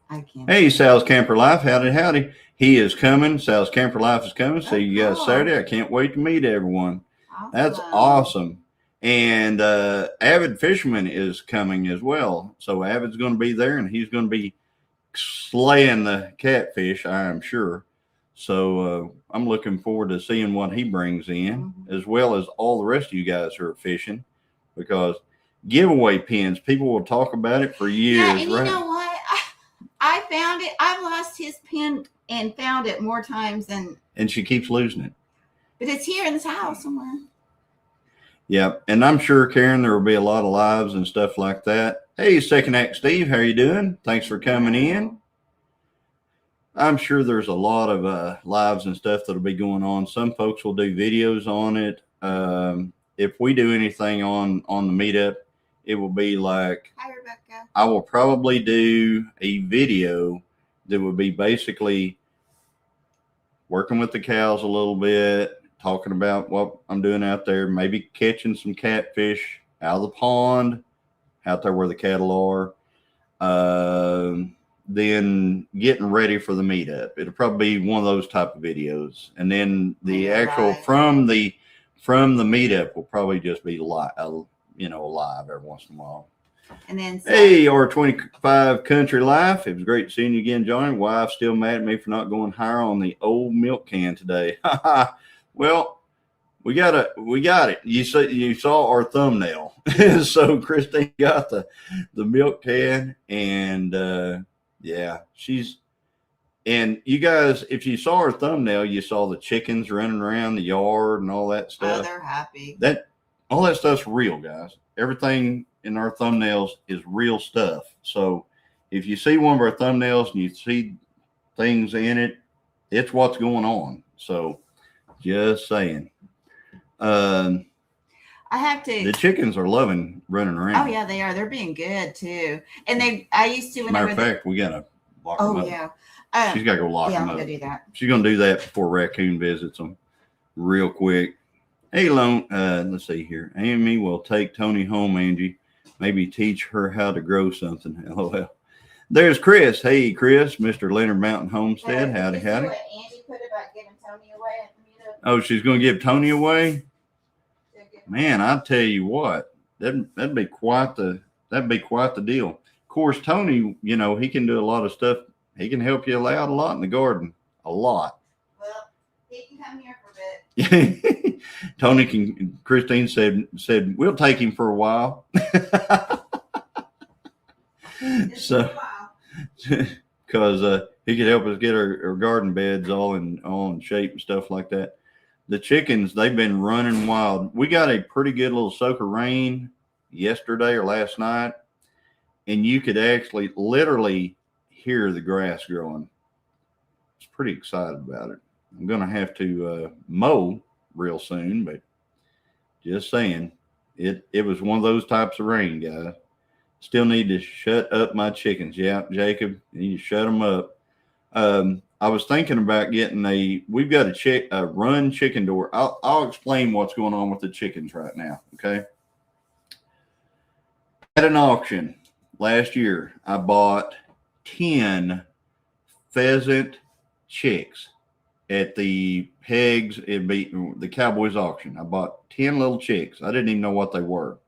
I can't. Hey, Sal's Camper Life. Howdy. He is coming. Sal's Camper Life is coming. See you guys Saturday. I can't wait to meet everyone. Awesome. That's awesome. And Avid Fisherman is coming as well. So Avid's going to be there, and he's going to be slaying the catfish, I am sure. So I'm looking forward to seeing what he brings in, as well as all the rest of you guys who are fishing, because giveaway pins, people will talk about it for years. Yeah, and you know what? I found it. I've lost his pin and found it more times than. And she keeps losing it. But it's here in this house somewhere. Yeah, and I'm sure, Karen, there will be a lot of lives and stuff like that. Hey, Second Act Steve, how you doing? Thanks for coming in. I'm sure there's a lot of lives and stuff that'll be going on. Some folks will do videos on it. If we do anything on the meetup, it will be like, hi, Rebecca. I will probably do a video that would be basically working with the cows a little bit, talking about what I'm doing out there, maybe catching some catfish out of the pond, out there where the cattle are. Then getting ready for the meetup. It'll probably be one of those type of videos. And then the actual from the meetup will probably just be live every once in a while. And then hey, R25 Country Life. It was great seeing you again, Johnny. Wife's still mad at me for not going higher on the old milk can today. Well, we got it. You saw our thumbnail. So Christine got the milk can, and and you guys, if you saw our thumbnail, you saw the chickens running around the yard and all that stuff. Oh, they're happy. All that stuff's real, guys. Everything in our thumbnails is real stuff. So if you see one of our thumbnails and you see things in it, it's what's going on. So just saying. I have to. The chickens are loving running around. Oh yeah, they are. They're being good too. And I used to. Matter of fact, we gotta lock them up. Oh yeah. She's got to go lock them up. I'm gonna do that. She's gonna do that before Raccoon visits them, real quick. Hey, Lone. Let's see here. Amy will take Tony home, Angie. Maybe teach her how to grow something. LOL. There's Chris. Hey, Chris, Mr. Leonard Mountain Homestead. Howdy. What Angie put about giving Tony away at the meetup? Oh, she's gonna give Tony away. Man, I tell you what, that'd be quite the deal. Of course, Tony, he can do a lot of stuff. He can help you out a lot in the garden, a lot. Well, he can come here for a bit. Tony and Christine said we'll take him for a while. So, because he could help us get our garden beds all in shape and stuff like that. The chickens, they've been running wild. We got a pretty good little soak of rain yesterday or last night, and you could actually literally hear the grass growing. I was pretty excited about it. I'm going to have to mow real soon, but just saying, it was one of those types of rain, guys. Still need to shut up my chickens. Yeah, Jacob, you need to shut them up. I was thinking about getting we've got a run chicken door. I'll explain what's going on with the chickens right now. Okay. At an auction last year, I bought 10 pheasant chicks at the Pegs. It'd be the Cowboys auction. I bought 10 little chicks. I didn't even know what they were.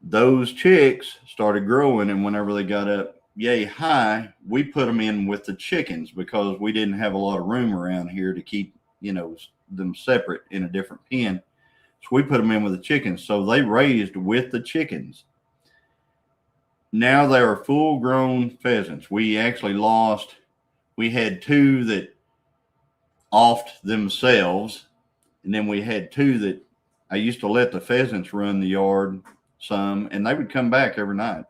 Those chicks started growing, and whenever they got up yay high, we put them in with the chickens because we didn't have a lot of room around here to keep, them separate in a different pen. So we put them in with the chickens. So they raised with the chickens. Now they are full grown pheasants. We had 2 that offed themselves. And then we had 2 that I used to let the pheasants run the yard some, and they would come back every night.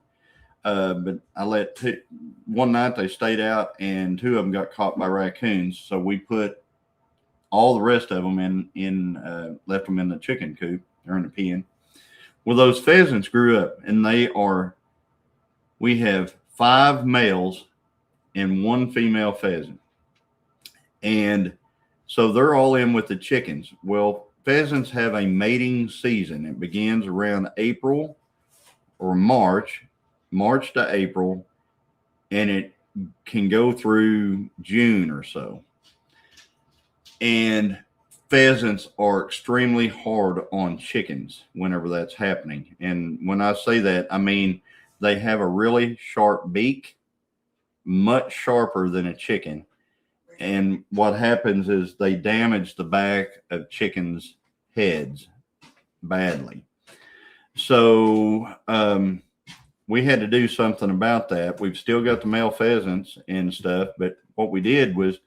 But I let one night they stayed out, and 2 of them got caught by raccoons. So we put all the rest of them left them in the chicken coop or in the pen. Well, those pheasants grew up, and we have 5 males and 1 female pheasant. And so they're all in with the chickens. Well, pheasants have a mating season. It begins around April or March to April, and it can go through June or so. And pheasants are extremely hard on chickens whenever that's happening. And when I say that, I mean they have a really sharp beak, much sharper than a chicken. And what happens is they damage the back of chickens' heads badly. So we had to do something about that. We've still got the male pheasants and stuff, but what we did was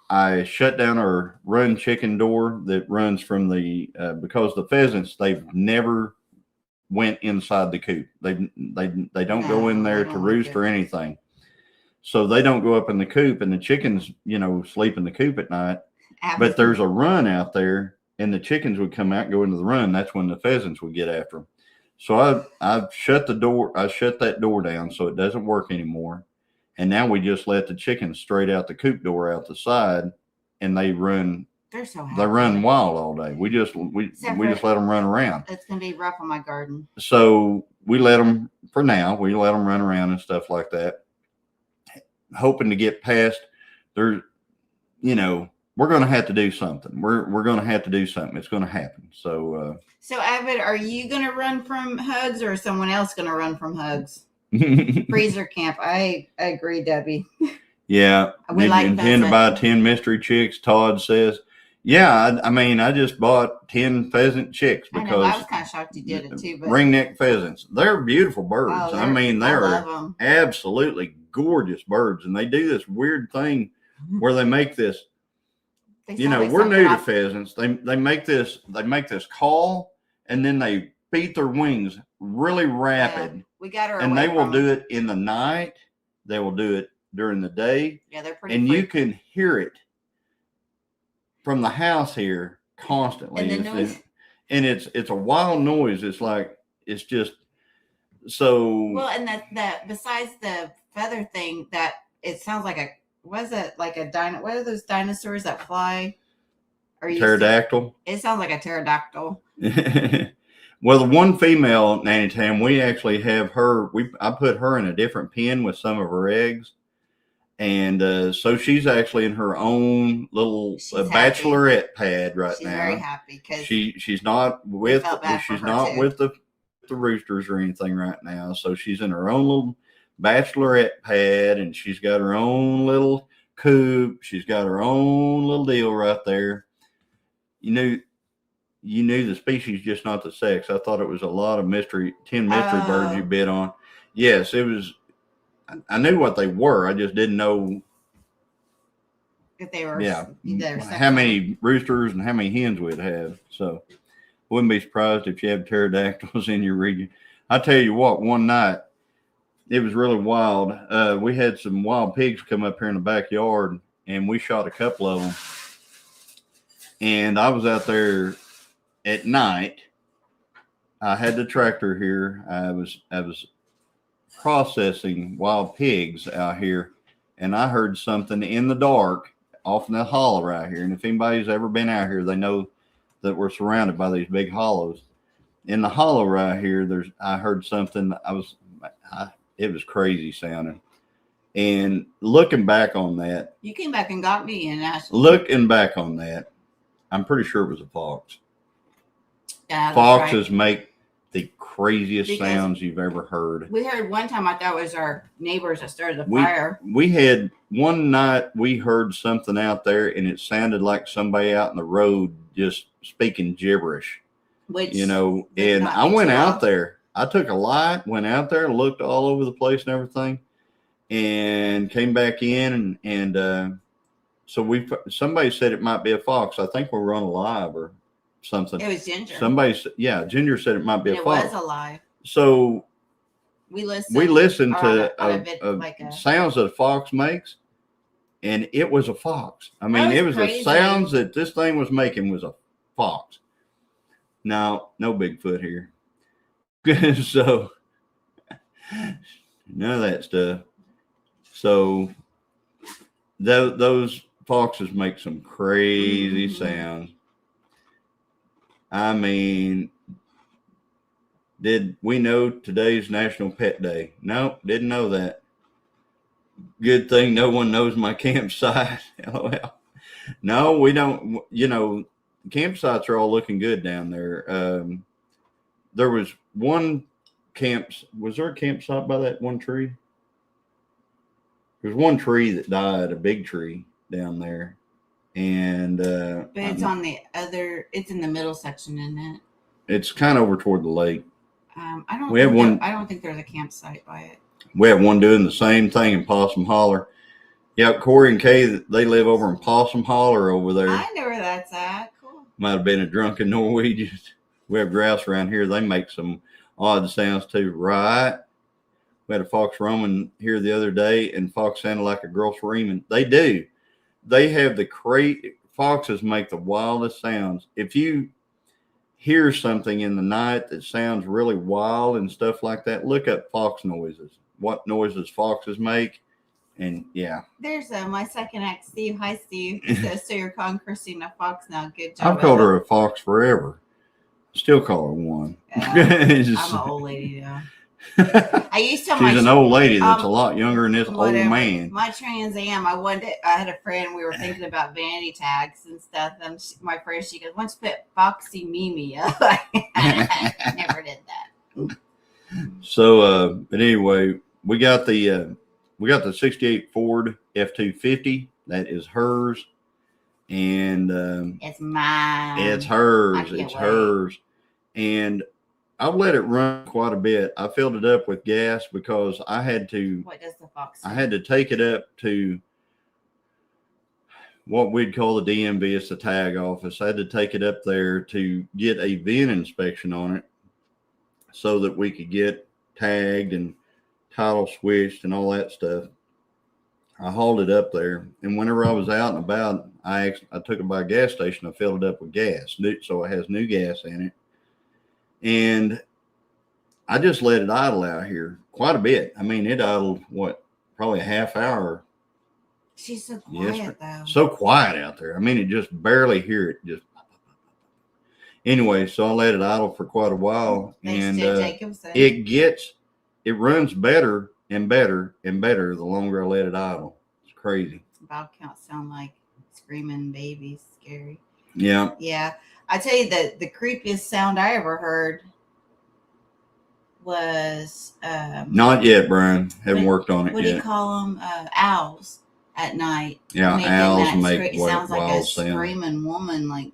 I shut down our run chicken door that runs from because the pheasants, they've never went inside the coop. They don't go in there to roost or anything. So they don't go up in the coop, and the chickens, sleep in the coop at night. But there's a run out there, and the chickens would come out and go into the run. That's when the pheasants would get after them. So I've shut the door. I shut that door down so it doesn't work anymore. And now we just let the chickens straight out the coop door out the side, and they run. They're so happy. They run wild all day. We just let them run around. It's gonna be rough on my garden. So we let them for now. We let them run around and stuff like that, hoping to get past. We're going to have to do something. We're going to have to do something. It's going to happen. So. So Avid, are you going to run from hugs, or is someone else going to run from hugs? Freezer camp. I agree, Debbie. Yeah. We intend to buy 10 mystery chicks. Todd says, yeah, I just bought 10 pheasant chicks because I was kind of shocked you did it too. But ringneck pheasants. They're beautiful birds. They're absolutely gorgeous birds. And they do this weird thing where they make this, we're new to pheasants. They make this call, and then they beat their wings really rapid. Yeah, we got her. And they will do it in the night. They will do it during the day. Yeah, they're pretty. And you can hear it from the house here constantly. And the noise. And it's a wild noise. It's just so. Well, and that besides the feather thing, that it sounds like what are those dinosaurs that fly? Pterodactyl. It sounds like a pterodactyl. Well, the one female Nanny Tam, we actually have her. I put her in a different pen with some of her eggs, and so she's actually in her own little bachelorette pad right now. She's very happy because she's not with the roosters or anything right now. So she's in her own little bachelorette pad, and she's got her own little coop. She's got her own little deal right there. You knew the species, just not the sex. I thought it was a lot of 10 mystery birds you bid on. Yes, it was. I knew what they were. I just didn't know if they were. How many roosters and how many hens we'd have. So wouldn't be surprised if you have pterodactyls in your region. I tell you what, one night it was really wild. We had some wild pigs come up here in the backyard, and we shot a couple of them. And I was out there at night. I had the tractor here. I was processing wild pigs out here, and I heard something in the dark off in the hollow right here. And if anybody's ever been out here, they know that we're surrounded by these big hollows. In the hollow right here, I heard something. It was crazy sounding. And looking back on that, you came back and got me and asked. Looking back on that, I'm pretty sure it was a fox. Yeah, foxes make the craziest sounds you've ever heard. We heard one time, I thought it was our neighbors that started the fire. We had one night, we heard something out there, and it sounded like somebody out in the road just speaking gibberish. Which, and I went out there. I took a light, went out there, looked all over the place and everything, and came back in. And so somebody said it might be a fox. I think we were on a live or something. It was Ginger. Ginger said it might be a fox. It was alive. So we listened to sounds that a fox makes, and it was a fox. I mean, it was the sounds that this thing was making was a fox. No Bigfoot here. So none of that stuff. So those foxes make some crazy sounds. I mean, did we know today's National Pet Day? No, didn't know that. Good thing no one knows my campsite. LOL. No, we don't. Campsites are all looking good down there. There was one was there a campsite by that one tree? There's one tree that died, a big tree down there. And but it's on the other, it's in the middle section, isn't it? It's kind of over toward the lake. I don't think there's a campsite by it. We have one doing the same thing in Possum Holler. Yeah, Corey and Kay, they live over in Possum Holler over there. I know where that's at. Cool. Might have been a drunken Norwegian. We have grouse around here. They make some odd sounds too, right? We had a fox roaming here the other day, and fox sounded like a girl screaming. They do. They have foxes make the wildest sounds. If you hear something in the night that sounds really wild and stuff like that, look up fox noises. What noises foxes make. And yeah. There's my second ex, Steve. Hi, Steve. He says, so you're calling Christina Fox now. Good job. I've called her a fox forever. Still call her one. I'm an old lady now. I used to. She's an old lady that's a lot younger than this old man. My Trans Am. I had a friend. We were thinking about vanity tags and stuff. And my friend, she goes, "Once put Foxy Mimi." Never did that. So, but anyway, we got the 68 Ford F-250. That is hers, and it's mine. It's hers. It's hers, and I've let it run quite a bit. I filled it up with gas because I had to. What does the Fox do? I had to take it up to what we'd call the DMV. It's the tag office. I had to take it up there to get a VIN inspection on it so that we could get tagged and title switched and all that stuff. I hauled it up there, and whenever I was out and about, I took it by a gas station. I filled it up with gas, so it has new gas in it. And I just let it idle out here quite a bit. I mean, it idled, probably a half hour. She's so quiet, though. So quiet out there. I mean, you just barely hear it. Just anyway, so I let it idle for quite a while. And it runs better and better and better the longer I let it idle. It's crazy. Bobcats sound like screaming babies. Scary. Yeah. Yeah. I tell you that the creepiest sound I ever heard was not yet, Brian. Haven't worked on it yet. What do you call them? Owls. at night. Yeah, making owls that make it sounds like a wild sound. screaming woman. Like,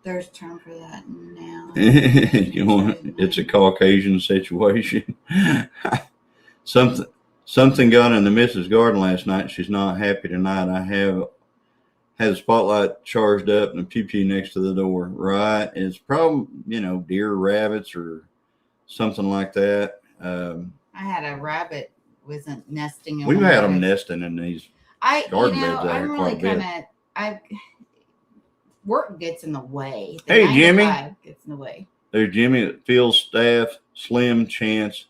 there's a term for that now. It's a Caucasian situation. Something got into Mrs. Garden last night. She's not happy tonight. I had a spotlight charged up and a pew next to the door. Right. It's probably, deer, rabbits, or something like that. I had a rabbit wasn't nesting. We've had them nesting in these garden beds out here quite a bit. Work gets in the way. Hey, Jimmy. Gets in the way. There's Jimmy at Phil's staff, Slim Chance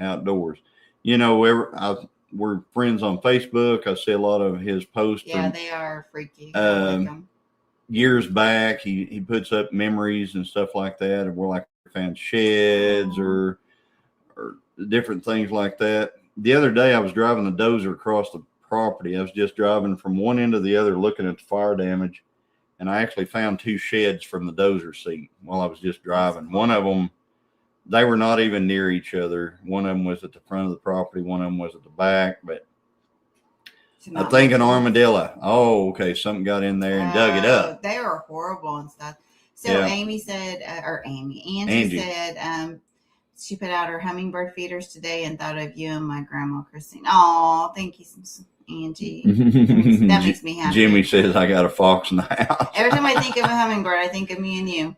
Outdoors. We're friends on Facebook. I see a lot of his posts. Yeah, they are freaky. Years back, he puts up memories and stuff like that. And we're like, found sheds or different things like that. The other day, I was driving the dozer across the property. I was just driving from one end to the other, looking at the fire damage. And I actually found 2 sheds from the dozer seat while I was just driving. One of them, they were not even near each other. One of them was at the front of the property. One of them was at the back. But I think an armadillo. Oh, okay. Something got in there and dug it up. They were horrible and stuff. So yeah. Angie said, she put out her hummingbird feeders today and thought of you and my grandma, Christine. Oh, thank you, Angie. That makes me happy. Jimmy says I got a fox in the house. Every time I think of a hummingbird, I think of me and you.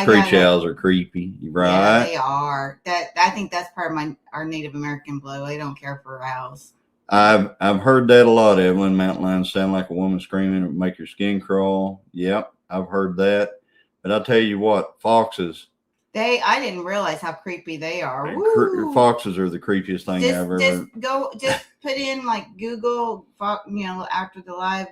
Screech owls are creepy, right? Yeah, they are. I think that's part of our Native American blood. They don't care for owls. I've heard that a lot, Evelyn. Mountain lions sound like a woman screaming. It would make your skin crawl. Yep, I've heard that. But I'll tell you what, foxes. I didn't realize how creepy they are. Foxes are the creepiest thing I've ever heard. Just put in like Google, after the live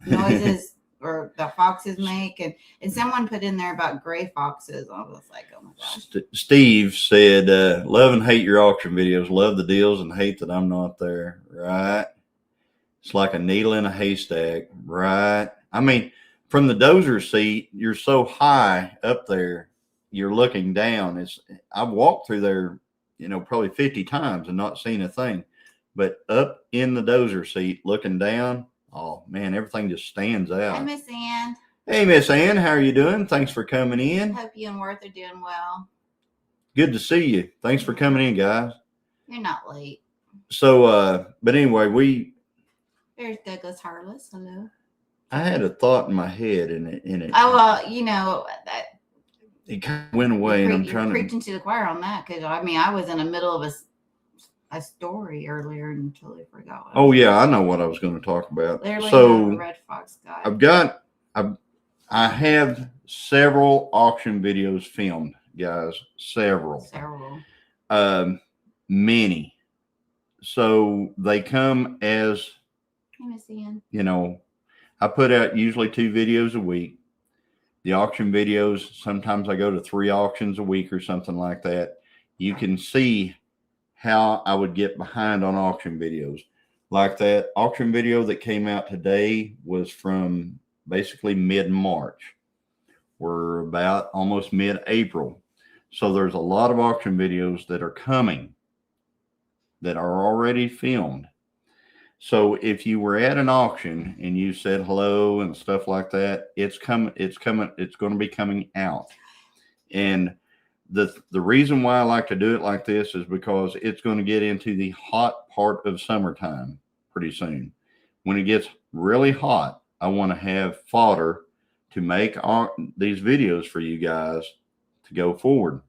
noises or the foxes make, and someone put in there about gray foxes. I was like, oh my gosh. Steve said, love and hate your auction videos. Love the deals and hate that I'm not there. Right. It's like a needle in a haystack. Right. I mean, from the dozer seat, you're so high up there. You're looking down. I've walked through there, probably 50 times and not seen a thing. But up in the dozer seat, looking down, oh man, everything just stands out. Hi, Miss Ann. Hey, Miss Ann, how are you doing? Thanks for coming in. Hope you and Worth are doing well. Good to see you. Thanks for coming in, guys. You're not late. So, but anyway, there's Douglas Harless. Hello. I had a thought in my head, and it. Oh well, that. It kind of went away, and I'm trying to preaching to the choir on that because I was in the middle of a story earlier and totally forgot. Yeah, I know what I was going to talk about. So red fox guy. I have several auction videos filmed, guys. Several. Many. So they come as. I put out usually 2 videos a week. The auction videos, sometimes I go to 3 auctions a week or something like that. You can see how I would get behind on auction videos. Like that auction video that came out today was from basically mid-March. We're about almost mid-April. So there's a lot of auction videos that are coming that are already filmed. So if you were at an auction and you said hello and stuff like that, it's going to be coming out. And the reason why I like to do it like this is because it's going to get into the hot part of summertime pretty soon. When it gets really hot, I want to have fodder to make these videos for you guys to go forward.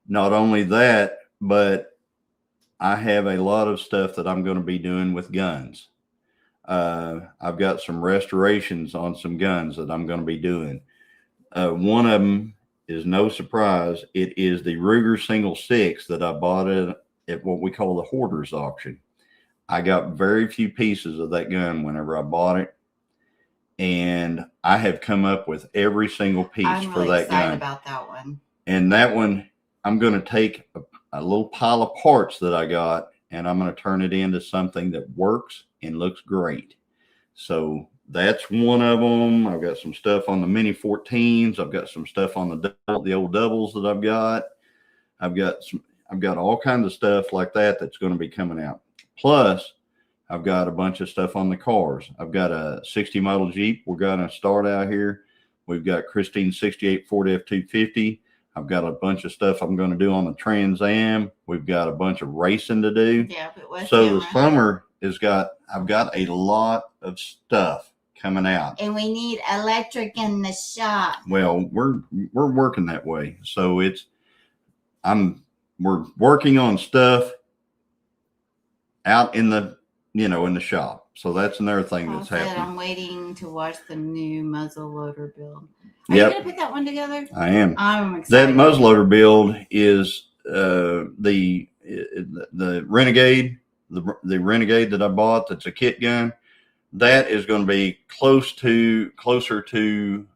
Not only that, but I have a lot of stuff that I'm going to be doing with guns. I've got some restorations on some guns that I'm going to be doing. One of them is no surprise. It is the Ruger Single 6 that I bought at what we call the hoarders auction. I got very few pieces of that gun whenever I bought it. And I have come up with every single piece for that gun. I'm about that one. And that one, I'm going to take a little pile of parts that I got, and I'm going to turn it into something that works and looks great. So that's one of them. I've got some stuff on the Mini 14s. I've got some stuff on the old doubles that I've got. I've got all kinds of stuff like that that's going to be coming out. Plus, I've got a bunch of stuff on the cars. I've got a 60 model Jeep. We're going to start out here. We've got Christine 68 Ford F-250. I've got a bunch of stuff I'm going to do on the Trans Am. We've got a bunch of racing to do. Yeah, but with so the summer I've got a lot of stuff coming out. And we need electric in the shop. Well, we're working that way. So we're working on stuff out in the in the shop. So that's another thing that's happening. I'm waiting to watch the new muzzleloader build. Are you gonna put that one together? I am. I'm excited. That muzzleloader build is the Renegade, the Renegade that I bought. That's a kit gun. That is going to be closer to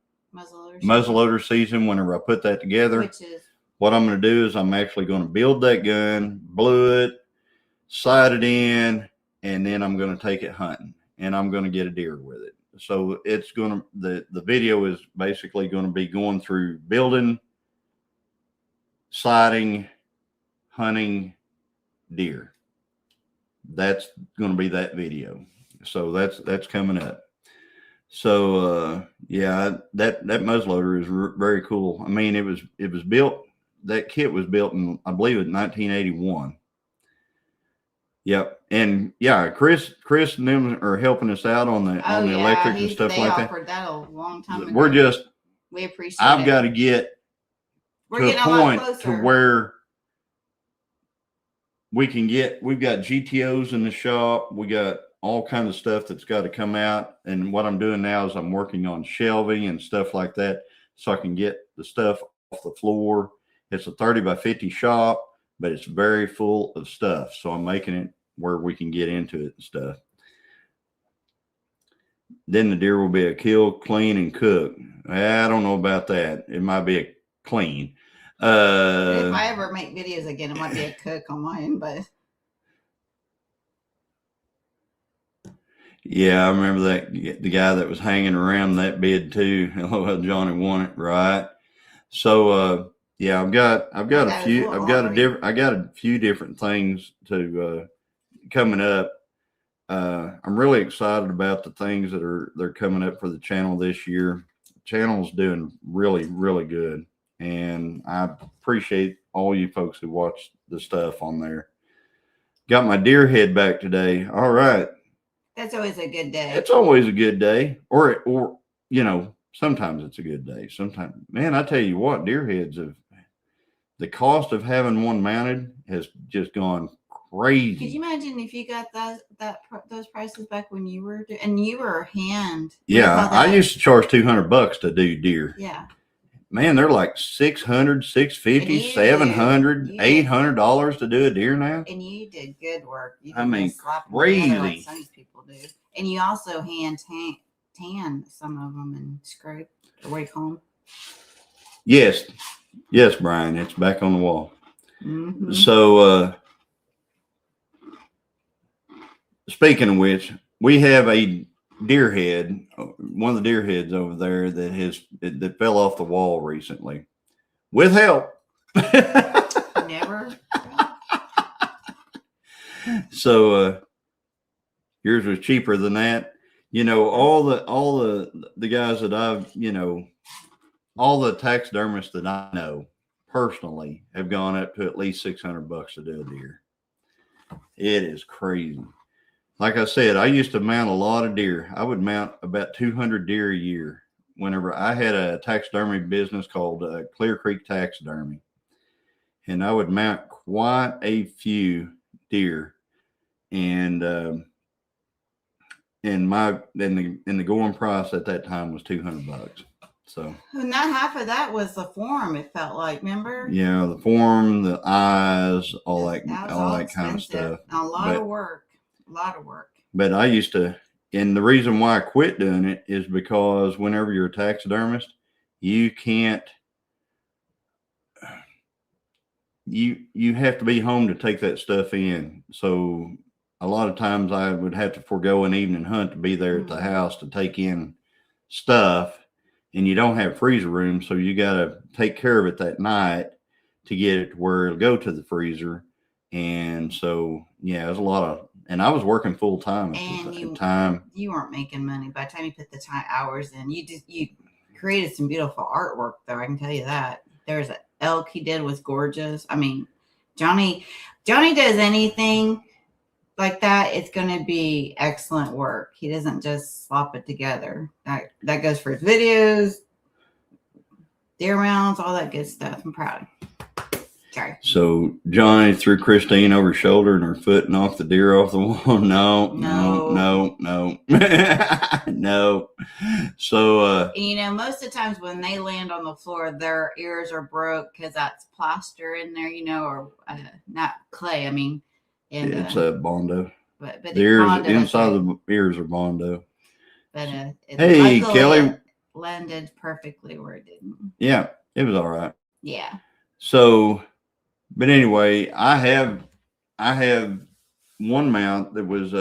muzzleloader season whenever I put that together. Which is what I'm going to do is I'm actually going to build that gun, blue it, sight it in, and then I'm going to take it hunting, and I'm going to get a deer with it. So it's going to the video is basically going to be going through building, sighting, hunting deer. That's going to be that video. So that's coming up. So yeah, that muzzleloader is very cool. I mean, it was built. That kit was built in, I believe, in 1981. Yep, and yeah, Chris and them are helping us out on the electric and stuff like that. They offered that a long time ago. We appreciate it. I've got to get to a point to where we can get. We've got GTOs in the shop. We got all kinds of stuff that's got to come out. And what I'm doing now is I'm working on shelving and stuff like that, so I can get the stuff off the floor. It's a 30 by 50 shop, but it's very full of stuff. So I'm making it where we can get into it and stuff. Then the deer will be a kill, clean, and cook. I don't know about that. It might be a clean. If I ever make videos again, it might be a cook on mine, but. Yeah, I remember the guy that was hanging around that bed too. Oh, Johnny won it, right? So yeah, I got a few different things to coming up. I'm really excited about the things they're coming up for the channel this year. The channel's doing really, really good, and I appreciate all you folks who watch the stuff on there. Got my deer head back today. All right. That's always a good day. It's always a good day, or sometimes it's a good day. Sometimes, man, I tell you what, deer heads the cost of having one mounted has just gone crazy. Could you imagine if you got those prices back when you were hand? Yeah, I used to charge $200 to do deer. Yeah. Man, they're like $600, $650, $700, $800 to do a deer now. And you did good work. I mean, crazy. Like some people do. And you also hand tan some of them and scrape. Or what do you call them? Yes, Brian. It's back on the wall. Mm-hmm. So, speaking of which, we have a deer head, one of the deer heads over there that fell off the wall recently with help. Never. So yours was cheaper than that. All the guys that I've, all the taxidermists that I know personally have gone up to at least $600 to do a deer. It is crazy. Like I said, I used to mount a lot of deer. I would mount about 200 deer a year. Whenever I had a taxidermy business called Clear Creek Taxidermy, and I would mount quite a few deer. And the going price at that time was $200. So, and not half of that was the form. It felt like, remember? Yeah, the form, the eyes, all that kind of stuff. A lot of work. But I used to, and the reason why I quit doing it is because whenever you're a taxidermist, you can't, you have to be home to take that stuff in. So a lot of times I would have to forego an evening hunt to be there at the house to take in stuff, and you don't have freezer room. So you got to take care of it that night to get it to where it'll go to the freezer. And so, yeah, it was a lot of, and I was working full time at the time. You weren't making money by the time you put the hours in. You created some beautiful artwork, though. I can tell you that. There's an elk he did was gorgeous. I mean, Johnny does anything like that, it's going to be excellent work. He doesn't just slop it together. That goes for his videos, deer mounts, all that good stuff. I'm proud. Sorry. So Johnny threw Christine over her shoulder and her foot and off the deer off the wall. No. No. So most of the times when they land on the floor, their ears are broke because that's plaster in there, or not clay. I mean, and it's a Bondo. But the ears inside the ears are Bondo. But hey, Kelly, it landed perfectly where it didn't. Yeah, it was all right. Yeah. So, but anyway, I have one mount that was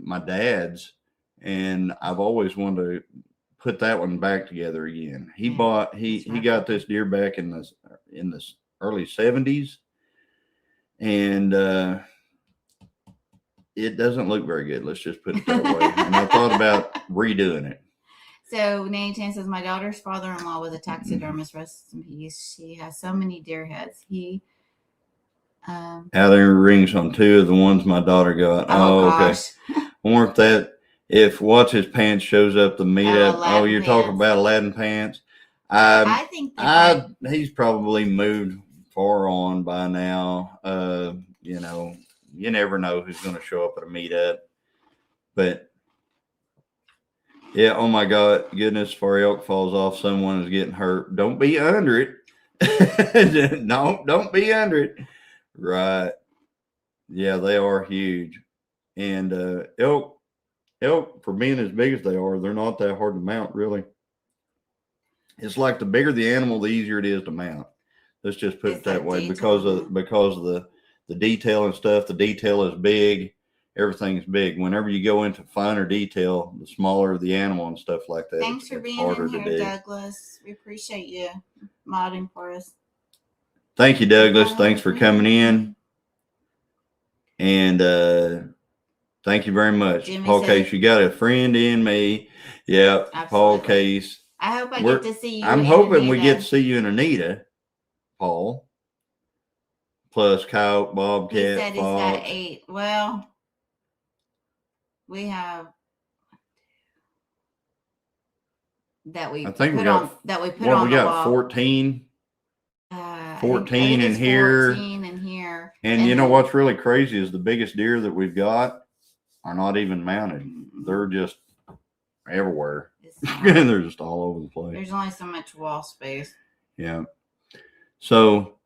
my dad's, and I've always wanted to put that one back together again. He got this deer back in the early 70s, and it doesn't look very good. Let's just put it that way. And I thought about redoing it. So Nanny Tan says, my daughter's father-in-law was a taxidermist. Rest in peace. She has so many deer heads. He out there rings on 2 of the ones my daughter got. Oh okay. I wonder if that, if What's His Pants shows up the meetup. You're talking about Aladdin pants. I think he's probably moved far on by now. You never know who's going to show up at a meetup. But yeah, oh my God, goodness, if our elk falls off, someone is getting hurt. Don't be under it. No, don't be under it. Right. Yeah, they are huge. And elk, for being as big as they are, they're not that hard to mount, really. It's like the bigger the animal, the easier it is to mount. Let's just put it that way, because of the detail and stuff. The detail is big. Everything's big. Whenever you go into finer detail, the smaller the animal and stuff like that. Thanks for being in here, Douglas. We appreciate you modding for us. Thank you, Douglas. Thanks for coming in. And thank you very much. Jimmy Paul Case, you got a friend in me. Yeah, absolutely. Paul Case. I hope I get to see you. I'm hoping we get to see you in Anita, Paul. Plus Coyote, Bobcat, he said Fox. He's got 8. Well, we have that we put on the wall. 14. 14 in here. 14 in here. And you know what's really crazy is the biggest deer that we've got are not even mounted. They're just everywhere. And they're just all over the place. There's only so much wall space. Yeah. So,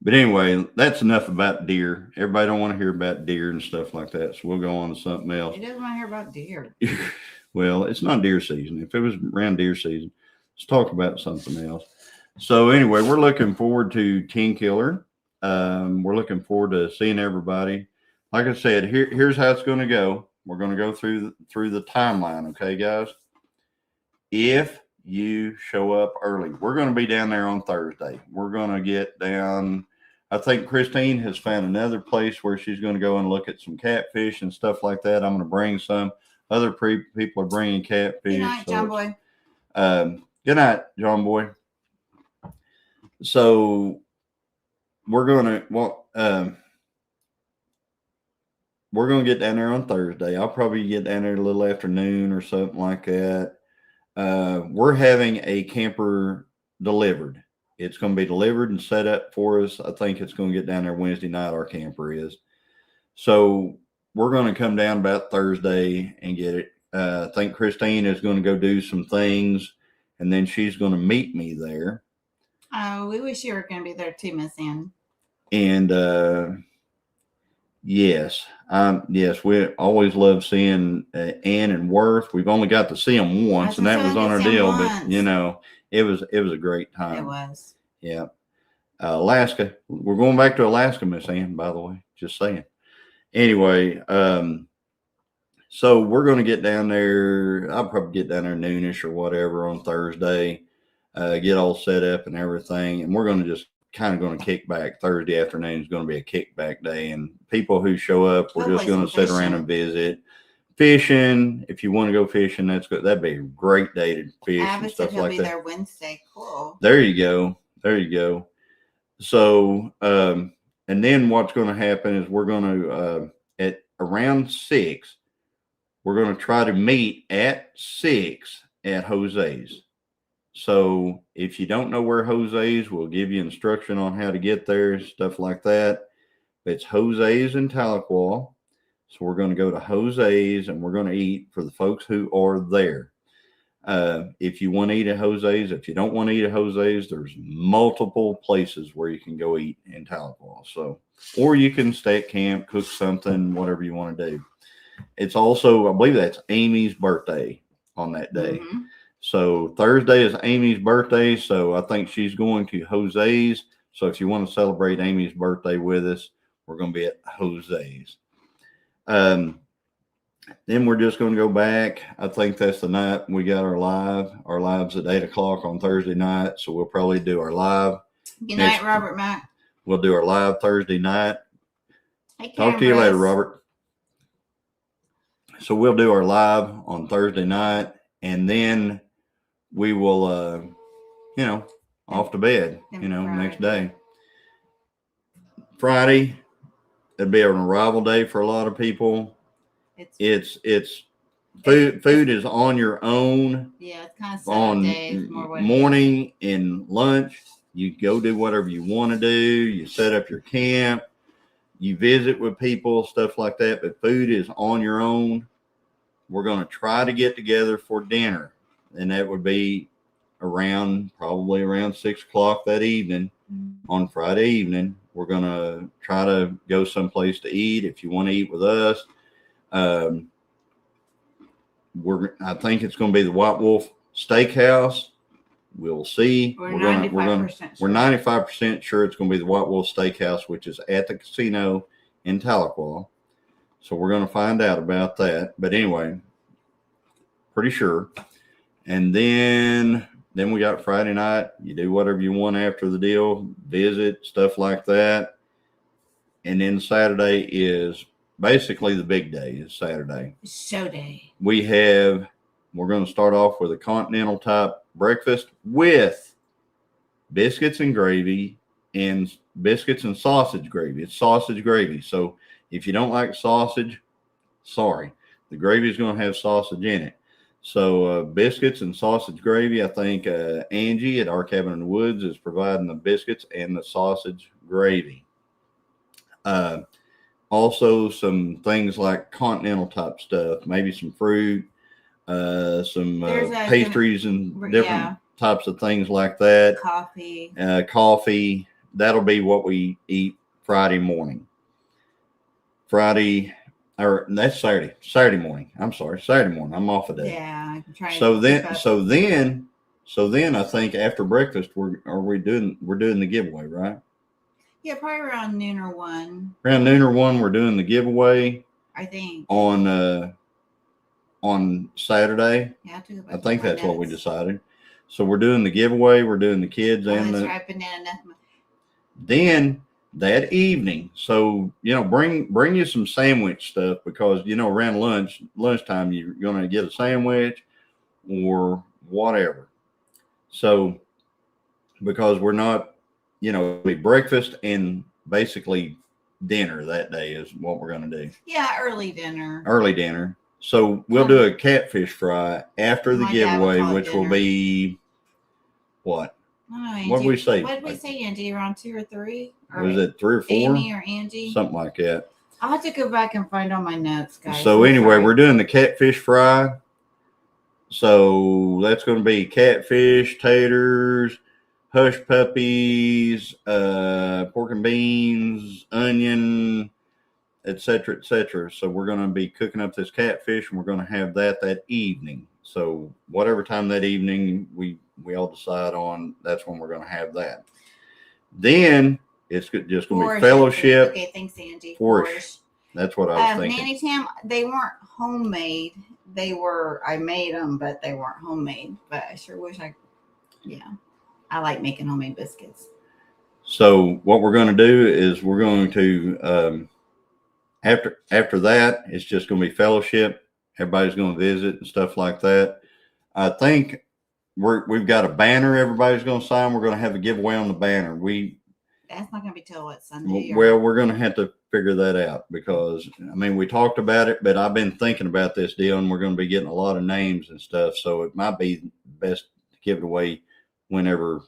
but anyway, that's enough about deer. Everybody don't want to hear about deer and stuff like that. So we'll go on to something else. He doesn't want to hear about deer. Well, it's not deer season. If it was around deer season, let's talk about something else. So anyway, we're looking forward to Tenkiller. We're looking forward to seeing everybody. Like I said, here's how it's going to go. We're going to go through the timeline. Okay, guys. If you show up early, we're going to be down there on Thursday. We're going to get down. I think Christine has found another place where she's going to go and look at some catfish and stuff like that. I'm going to bring some. Other people are bringing catfish. Good night, John Boy. Good night, John Boy. So we're going to get down there on Thursday. I'll probably get down there a little afternoon or something like that. We're having a camper delivered. It's going to be delivered and set up for us. I think it's going to get down there Wednesday night. Our camper is. So we're going to come down about Thursday and get it. I think Christine is going to go do some things, and then she's going to meet me there. Oh, we wish you were going to be there too, Miss Ann. And yes, we always love seeing Ann and Worth. We've only got to see them once, and that was on our deal. But it was a great time. It was. Yeah. Alaska. We're going back to Alaska, Miss Ann. By the way, just saying. Anyway, so we're going to get down there. I'll probably get down there noonish or whatever on Thursday. Get all set up and everything, and we're going to just kind of going to kick back. Thursday afternoon is going to be a kickback day, and people who show up, we're just going to sit around and visit. Fishing, if you want to go fishing, that's good. That'd be a great day to fish and stuff like that. He'll be there Wednesday. Cool. There you go. So, and then what's going to happen is we're going to at around 6, we're going to try to meet at 6 at Jose's. So if you don't know where Jose's, we'll give you instruction on how to get there, stuff like that. It's Jose's in Tahlequah. So we're going to go to Jose's and we're going to eat for the folks who are there. If you want to eat at Jose's, if you don't want to eat at Jose's, there's multiple places where you can go eat in Tahlequah. So, or you can stay at camp, cook something, whatever you want to do. It's also, I believe that's Amy's birthday on that day. Mm-hmm. So Thursday is Amy's birthday. So I think she's going to Jose's. So if you want to celebrate Amy's birthday with us, we're going to be at Jose's. Then we're just going to go back. I think that's the night we got our live. Our live's at 8:00 on Thursday night. So we'll probably do our live. Good night, Robert Mack. We'll do our live Thursday night. Hey, talk to you later, Robert. So we'll do our live on Thursday night, and then we will, off to bed, next day. Friday, it'd be an arrival day for a lot of people. It's food is on your own. Yeah, it's kind of on morning and lunch. You go do whatever you want to do. You set up your camp. You visit with people, stuff like that. But food is on your own. We're going to try to get together for dinner, and that would be probably around 6:00 that evening on Friday evening. We're going to try to go someplace to eat. If you want to eat with us, I think it's going to be the White Wolf Steakhouse. We'll see. We're 95% sure it's going to be the White Wolf Steakhouse, which is at the casino in Tahlequah. So we're going to find out about that. But anyway, pretty sure. And then we got Friday night. You do whatever you want after the deal, visit, stuff like that. And then Saturday is basically the big day is Saturday. Show day. We're going to start off with a continental type breakfast with biscuits and gravy and biscuits and sausage gravy. It's sausage gravy. So if you don't like sausage, sorry, the gravy is going to have sausage in it. So biscuits and sausage gravy. I think Angie at Our Cabin in the Woods is providing the biscuits and the sausage gravy. Also, some things like continental type stuff, maybe some fruit, some pastries and different types of things like that. Coffee. That'll be what we eat Friday morning. Saturday morning. I'm sorry, Saturday morning. I'm off a day. Yeah, I'm trying. So then I think after breakfast we're doing the giveaway, right? Yeah, probably around noon or 1. Around noon or 1, we're doing the giveaway. I think on Saturday. Yeah, I think that's what we decided. So we're doing the giveaway. We're doing the kids and then that evening. So bring you some sandwich stuff because around lunchtime you're going to get a sandwich or whatever. So because we're not. Breakfast and basically dinner that day is what we're going to do. Yeah, early dinner. So we'll do a catfish fry after the giveaway, which will be what? What did we say? What did we say, Angie? Around 2 or 3? Was it 3 or 4? Amy or Angie? Something like that. I'll have to go back and find all my notes, guys. So anyway, we're doing the catfish fry. So that's going to be catfish, taters, hush puppies, pork and beans, onion, etc., etc. So we're going to be cooking up this catfish, and we're going to have that evening. So whatever time that evening we all decide on, that's when we're going to have that. Then it's just going to be fellowship. Okay, thanks, Angie. Forage. That's what I was thinking. Nanny Tam, they weren't homemade. I made them, but they weren't homemade. But I sure wish I like making homemade biscuits. So what we're going to do is we're going to after that, it's just going to be fellowship. Everybody's going to visit and stuff like that. I think we've got a banner everybody's going to sign. We're going to have a giveaway on the banner. That's not going to be till what, Sunday? Well, we're going to have to figure that out because, I mean, we talked about it, but I've been thinking about this deal and we're going to be getting a lot of names and stuff. So it might be best to give it away whenever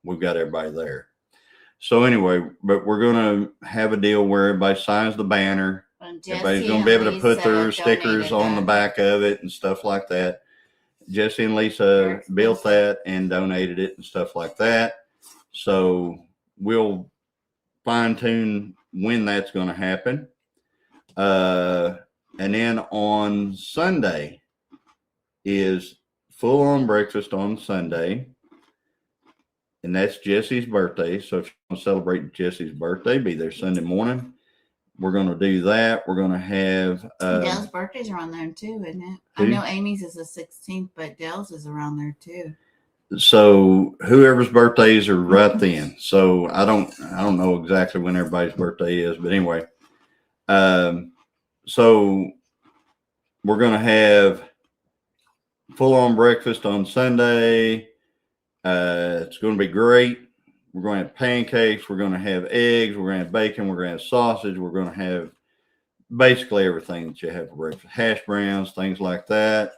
we've got everybody there. So anyway, but we're going to have a deal where everybody signs the banner. Everybody's going to be able to put their stickers on the back of it and stuff like that. Jesse and Lisa built that and donated it and stuff like that. So we'll fine tune when that's going to happen. And then on Sunday is full on breakfast on Sunday. And that's Jesse's birthday. So if you want to celebrate Jesse's birthday, be there Sunday morning. We're going to do that. We're going to have Dell's birthdays are on there too, isn't it? I know Amy's is the 16th, but Dell's is around there too. So whoever's birthdays are right then. So I don't know exactly when everybody's birthday is, but anyway. So we're going to have full on breakfast on Sunday. It's going to be great. We're going to have pancakes. We're going to have eggs. We're going to have bacon. We're going to have sausage. We're going to have basically everything that you have for breakfast, hash browns, things like that.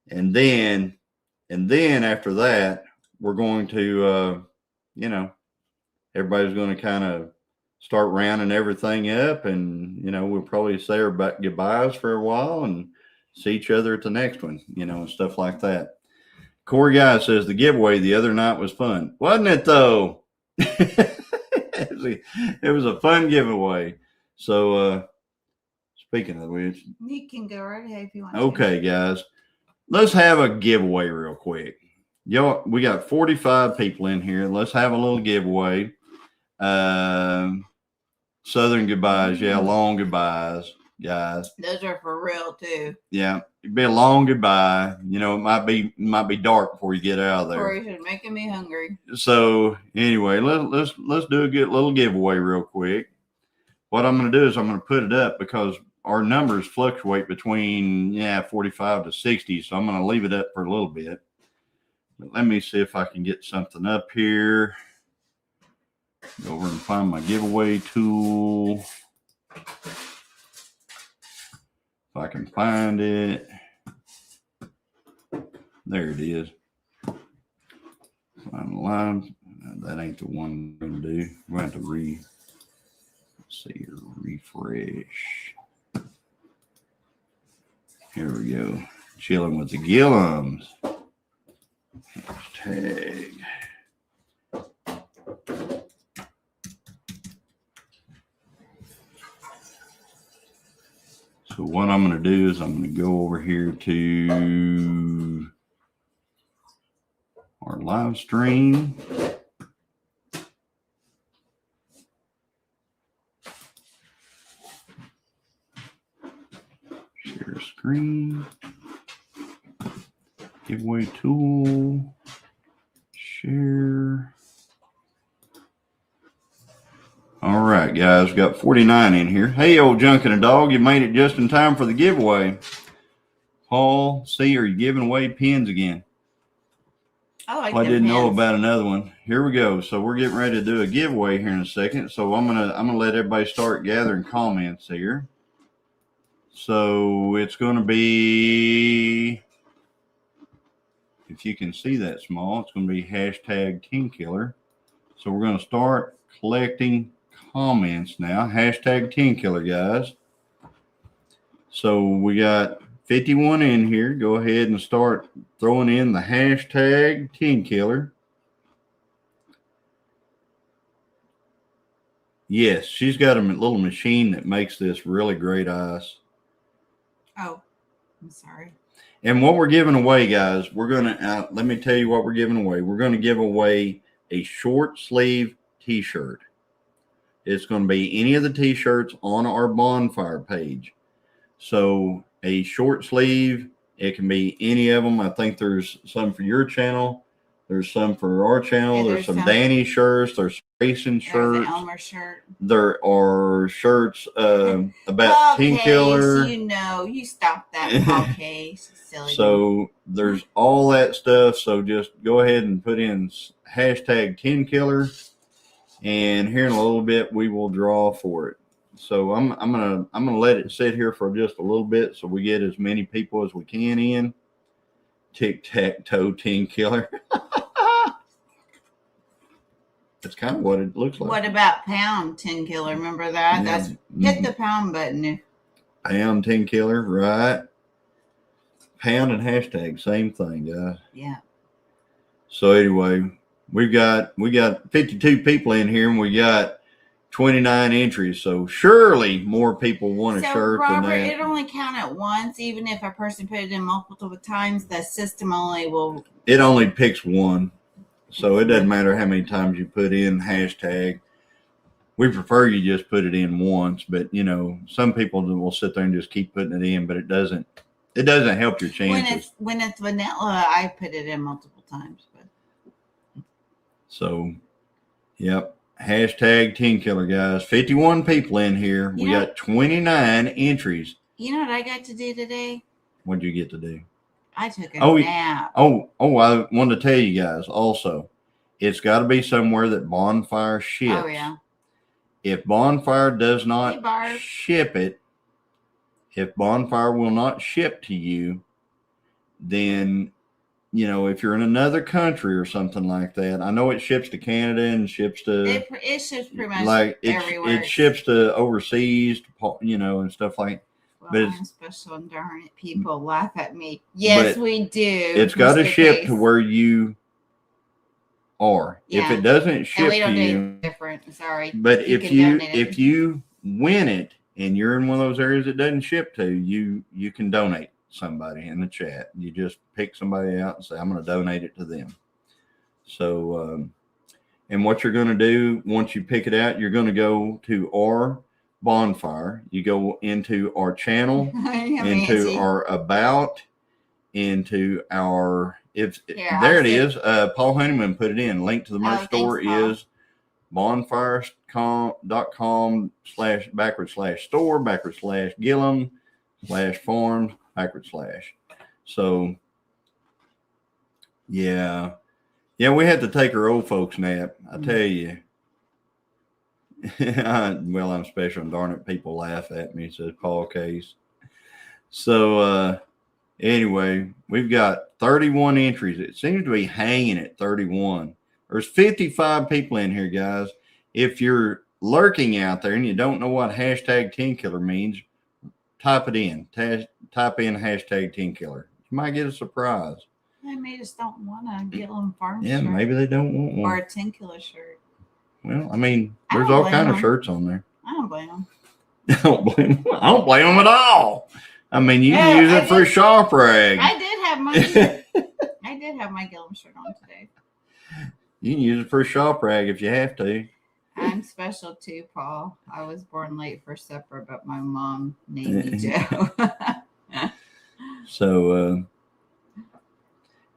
And then after that, we're going to, everybody's going to kind of start rounding everything up. And, we'll probably say our goodbyes for a while and see each other at the next one, and stuff like that. Corey Guy says the giveaway the other night was fun. Wasn't it, though? It was a fun giveaway. So, speaking of which. You can go right ahead if you want Okay, guys. Let's have a giveaway real quick. Y'all, we got 45 people in here. Let's have a little giveaway. Southern goodbyes. Yeah, long goodbyes, guys. Those are for real, too. Yeah. It'd be a long goodbye. It might be dark before you get out of there. Corey, you're making me hungry. So anyway, let's do a good little giveaway real quick. What I'm going to do is I'm going to put it up because our numbers fluctuate between 45 to 60. So I'm going to leave it up for a little bit. But let me see if I can get something up here. Go over and find my giveaway tool. If I can find it. There it is. Find the line. That ain't the one I'm going to do. We're going to have to refresh. Here we go. Chilling with the Gilliams. Hashtag. So what I'm going to do is I'm going to go over here to our live stream. Share screen. Giveaway tool. Share. All right, guys, we got 49 in here. Hey, old junk and a dog, you made it just in time for the giveaway. Paul, see, are you giving away pins again? I didn't know about another one. Here we go. So we're getting ready to do a giveaway here in a second. So I'm gonna let everybody start gathering comments here. So it's gonna be, if you can see that small, it's gonna be hashtag Tinkiller. So we're gonna start collecting comments now. Hashtag Tinkiller, guys. So we got 51 in here. Go ahead and start throwing in the hashtag Tinkiller. Yes, she's got a little machine that makes this really great ice. Oh, I'm sorry. And what we're giving away, guys, we're going to, let me tell you what we're giving away. We're going to give away a short sleeve t-shirt. It's going to be any of the t-shirts on our bonfire page. So a short sleeve, it can be any of them. I think there's some for your channel. There's some for our channel. Yeah, there's there's some some- Danny shirts. There's racing There's shirts. an Elmer shirt. There are shirts about Paul Tinkiller. Case, you know, you stop that Paul Case. Silly. So there's all that stuff. So just go ahead and put in hashtag Tenkiller, and here in a little bit we will draw for it. So I'm gonna let it sit here for just a little bit so we get as many people as we can in. Tic-tac-toe Tenkiller. That's kind of what it looks like. What about pound Tenkiller? Remember that? Yeah. That's hit the pound button. Pound Tenkiller, right? Pound and hashtag, same thing, guys. Yeah. So anyway, we got 52 people in here, and we got 29 entries. So surely more people want a shirt Robert, than that. it only counted once. Even if a person put it in multiple times, the system only will. It only picks one. So it doesn't matter how many times you put in hashtag. We prefer you just put it in once, but you know, some people will sit there and just keep putting it in, but it doesn't help your chances. When it's vanilla, I put it in multiple times. But So, yep. Hashtag Tenkiller, guys. 51 people in here. We got 29 entries. You know what I got to do today? What'd you get to do? I took a nap. I wanted to tell you guys also, it's got to be somewhere that Bonfire ships. Oh, yeah. If Bonfire does not ship it, if Bonfire will not ship to you, then, you know, if you're in another country or something like that, I know it ships to Canada and ships to. It ships pretty much like everywhere. It ships to overseas, you know, and stuff like. Well, but I'm special and darn it, people laugh at me. Yes, we do. It's got to ship to where you are. Yeah. If it doesn't ship we don't to do you, different. Sorry. but if you win it and you're in one of those areas it doesn't ship to, you can donate somebody in the chat. You just pick somebody out and say, I'm going to donate it to them. So, and what you're going to do once you pick it out, you're going to go to our Bonfire. You go into our channel, into our about, into our there it is. Paul Honeyman put it in. Link to the merch store is bonfire.com/store/Gilliam/farms/. So yeah, we had to take our old folks nap. I tell you. Well, I'm special and darn it, people laugh at me, says Paul Case. So anyway, we've got 31 entries. It seems to be hanging at 31. There's 55 people in here, guys. If you're lurking out there and you don't know what hashtag Tenkiller means, type it in. Type in hashtag Tenkiller. You might get a surprise. They just don't want a Gilliam Farm shirt. Yeah, maybe they don't want one. Or a Tinkiller shirt. Well, I mean, there's all kind of shirts on there. I don't blame them. I don't blame them at all. I mean, you can use it for a shop rag. I did have my shirt. I did have my Gilliam shirt on today. You can use it for a shop rag if you have to. I'm special too, Paul. I was born late for supper, but my mom named me Joe. So,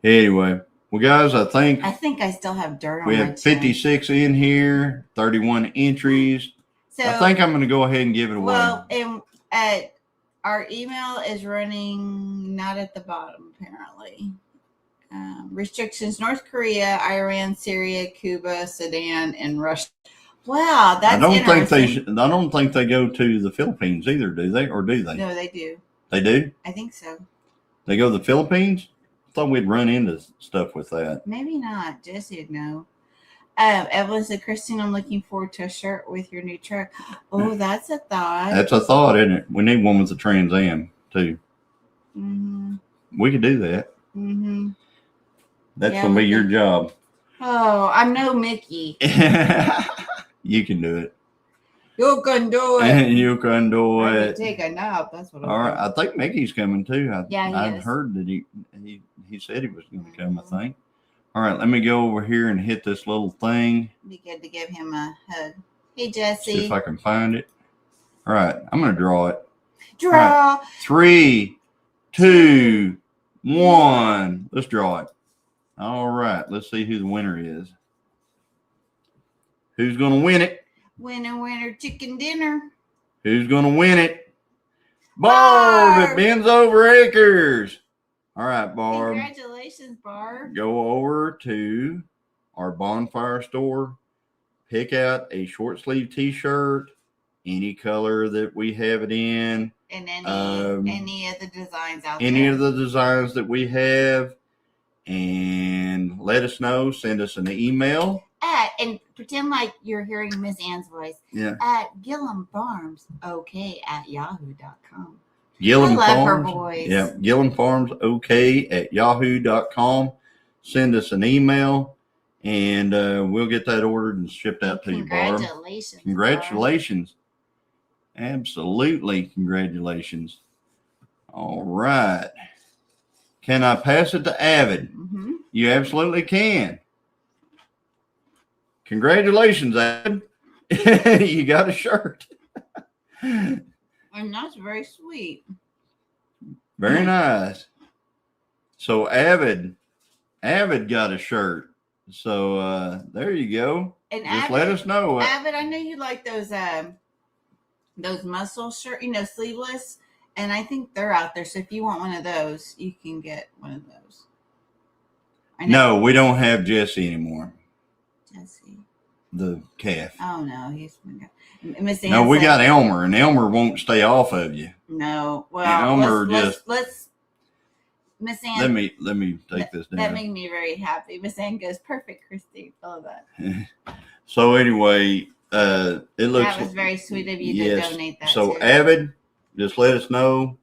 anyway. Well, guys, I think I still have dirt on we my have 56 in here, 31 entries. So I think I'm going to go ahead and give it away. Well, and our email is running not at the bottom, apparently. Restrictions: North Korea, Iran, Syria, Cuba, Sudan, and Russia. Wow, that's interesting. I don't think they go to the Philippines either, do they? Or do they? No, they do. They do? I think so. They go to the Philippines? Thought we'd run into stuff with that. Maybe not. Jesse would know. Evelyn said, Christine, I'm looking forward to a shirt with your new truck. Oh, that's a thought. That's a thought, isn't it? We need one with a Trans Am too. Mm-hmm. We could do that. Mm-hmm. That's gonna be your job. Oh, I'm no Mickey. You can do it. You can do it. You can do it. Take a nap. That's what. All right. I think Mickey's coming too. I've is. heard that he said he was going to come. I think. All right. Let me go over here and hit this little thing. Be good to give him a hug. Hey, Jesse. See if I can find it. All right. I'm going to draw it. Draw. Right. 3, 2, 1. Let's draw it. All right. Let's see who the winner is. Who's going to win it? Winner, chicken dinner. Who's going to win it? Barb at Ben's Over Acres. All right, Barb. Congratulations, Barb. Go over to our bonfire store. Pick out a short sleeve t-shirt, any color that we have it in. And any of the designs out there. Any of the designs that we have. And let us know. Send us an email. And pretend like you're hearing Miss Ann's voice. Yeah. At Gilliam Farms, okay, at yahoo.com. Gilliam I love Farms, her voice. Yeah. Gilliam Farms, okay, at yahoo.com. Send us an email, and we'll get that ordered and shipped out to you, Barb. Congratulations. Congratulations. Barb. Absolutely, congratulations. All right. Can I pass it to Avid? Mm-hmm. You absolutely can. Congratulations, Avid. You got a shirt. And that's very sweet. Very nice. So Avid got a shirt. So there you go. And just Avid, let us know. Avid, I know you like those muscle shirt, sleeveless. And I think they're out there. So if you want one of those, you can get one of those. No, we don't have Jesse anymore. Jesse. The calf. Oh, no. He's Miss Ann. No, we got Elmer, and Elmer won't stay off of you. No. Well, Elmer let's Miss Ann. Let me take this down. That made me very happy. Miss Ann goes, perfect, Christine. All of that. So anyway, it looks. That was very sweet of you to donate that. So Avid, just let us know,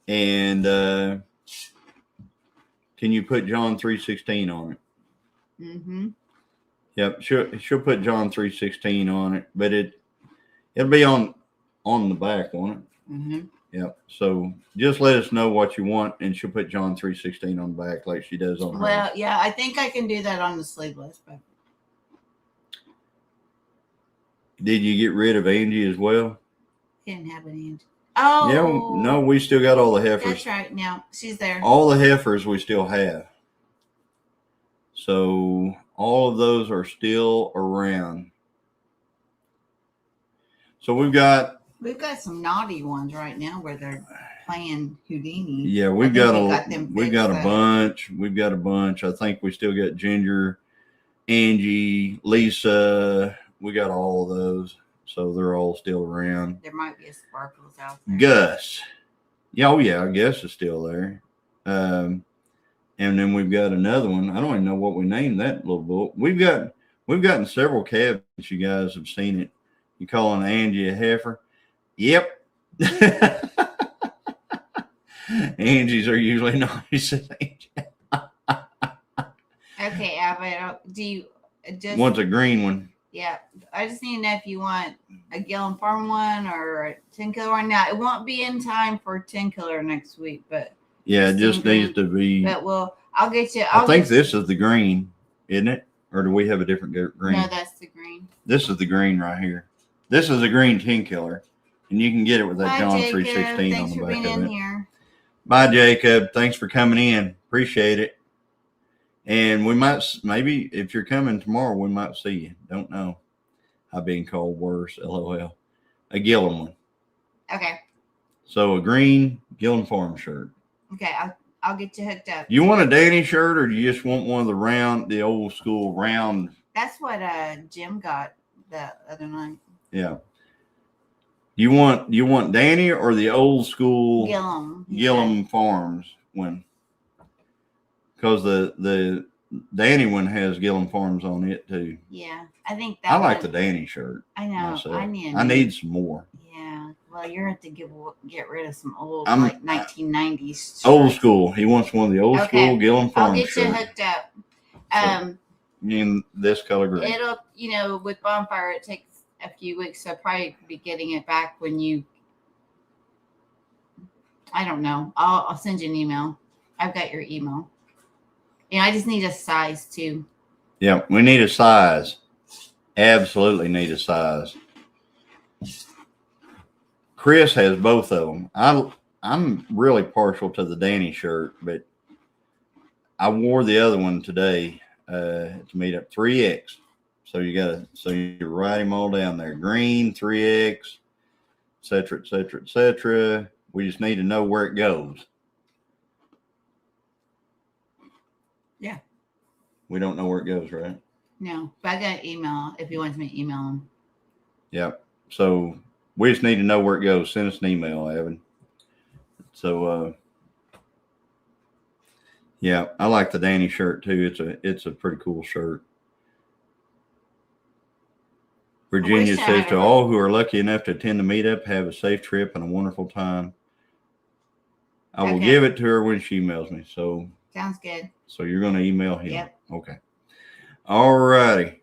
and can you put John 3:16 on it? Mm-hmm. Yep, she'll put John 3:16 on it, but it'll be on the back, won't it? Mm-hmm. Yep. So just let us know what you want, and she'll put John 3:16 on the back like she does on her. Well, yeah, I think I can do that on the sleeveless. But did you get rid of Angie as well? Didn't have an Angie. Oh. Yeah. No, we still got all the heifers. That's right. Now she's there. All the heifers we still have. So all of those are still around. So we've got some naughty ones right now where they're playing Houdini. Yeah, we've got a bunch. We've got a bunch. I think we still got Ginger, Angie, Lisa. We got all of those. So they're all still around. There might be a Sparkles out there. Gus. Yeah, Gus is still there. And then we've got another one. I don't even know what we named that little bull. We've gotten several calves. You guys have seen it. You calling Angie a heifer? Yep. Angie's are usually nice. Okay, Abbott. Do you just wants a green one? Yeah, I just need to know if you want a Gilliam Farm one or a Tinkiller one. Now, it won't be in time for Tinkiller next week, but yeah, it just needs to be. But I'll get you. I think this is the green, isn't it? Or do we have a different green? No, that's the green. This is the green right here. This is a green Tinkiller, and you can get it with that John 3:16 on the back of it. Thanks for being in here. Bye, Jacob. Thanks for coming in. Appreciate it. And we might, maybe if you're coming tomorrow, we might see you. Don't know. I've been called worse. LOL. A Gilliam one. Okay. So a green Gilliam Farm shirt. Okay, I'll get you hooked up. You want a Danny shirt, or do you just want one of the old school round? That's what Jim got the other night. Yeah. You want Danny or the old school Gilliam Farms one? Because the Danny one has Gilliam Farms on it too. Yeah, I think that. I like the Danny shirt. I know. Myself. I need some more. Yeah. Well, you're going to get rid of some old 1990s shirts. Old school. He wants one of the old school Gilliam Farms shirts. I'll get you hooked up. In this color green. It'll, with Bonfire, it takes a few weeks, so I'll probably be getting it back when you. I don't know. I'll send you an email. I've got your email. Yeah, I just need a size too. Yeah, we need a size. Absolutely need a size. Chris has both of them. I'm really partial to the Danny shirt, but I wore the other one today to meet up 3X. So you write them all down there. Green, 3X, etc., etc., etc. We just need to know where it goes. Yeah. We don't know where it goes, right? No, but I got an email if he wants me to email him. Yep. So we just need to know where it goes. Send us an email, Evan. So yeah, I like the Danny shirt too. It's a pretty cool shirt. Virginia says to all who are lucky enough to attend the meetup, have a safe trip and a wonderful time. I will give it to her when she emails me. So sounds good. So you're going to email him. Yep. Okay. All righty.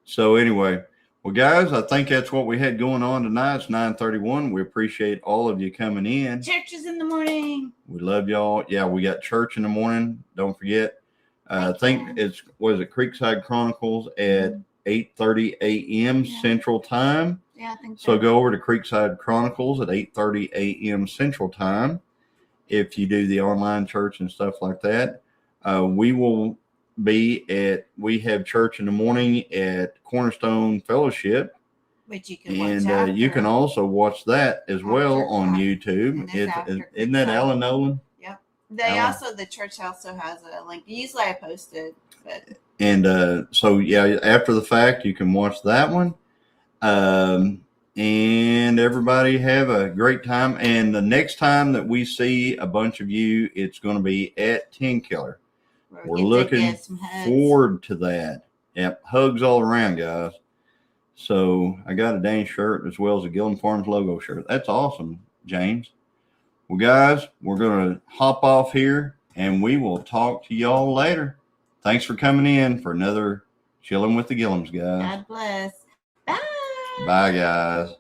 So anyway, well, guys, I think that's what we had going on tonight. It's 9:31. We appreciate all of you coming in. Church is in the morning. We love y'all. Yeah, we got church in the morning. Don't forget. I think it's Creekside Chronicles at 8:30 a.m. Central Time. Yeah, I think so. Go over to Creekside Chronicles at 8:30 a.m. Central Time. If you do the online church and stuff like that, we will we have church in the morning at Cornerstone Fellowship. Which you can watch and you can also watch that as well on YouTube. Isn't that Alan Nolan? Yep. The church also has a link. Usually I post it. But. And so, yeah, after the fact, you can watch that one. And everybody have a great time. And the next time that we see a bunch of you, it's going to be at Tenkiller. We're looking forward to that. Yep. Hugs all around, guys. So I got a Dane shirt as well as a Gilliam Farms logo shirt. That's awesome, James. Well, guys, we're going to hop off here and we will talk to y'all later. Thanks for coming in for another Chillin with the Gilliams, guys. God bless. Bye. Bye, guys.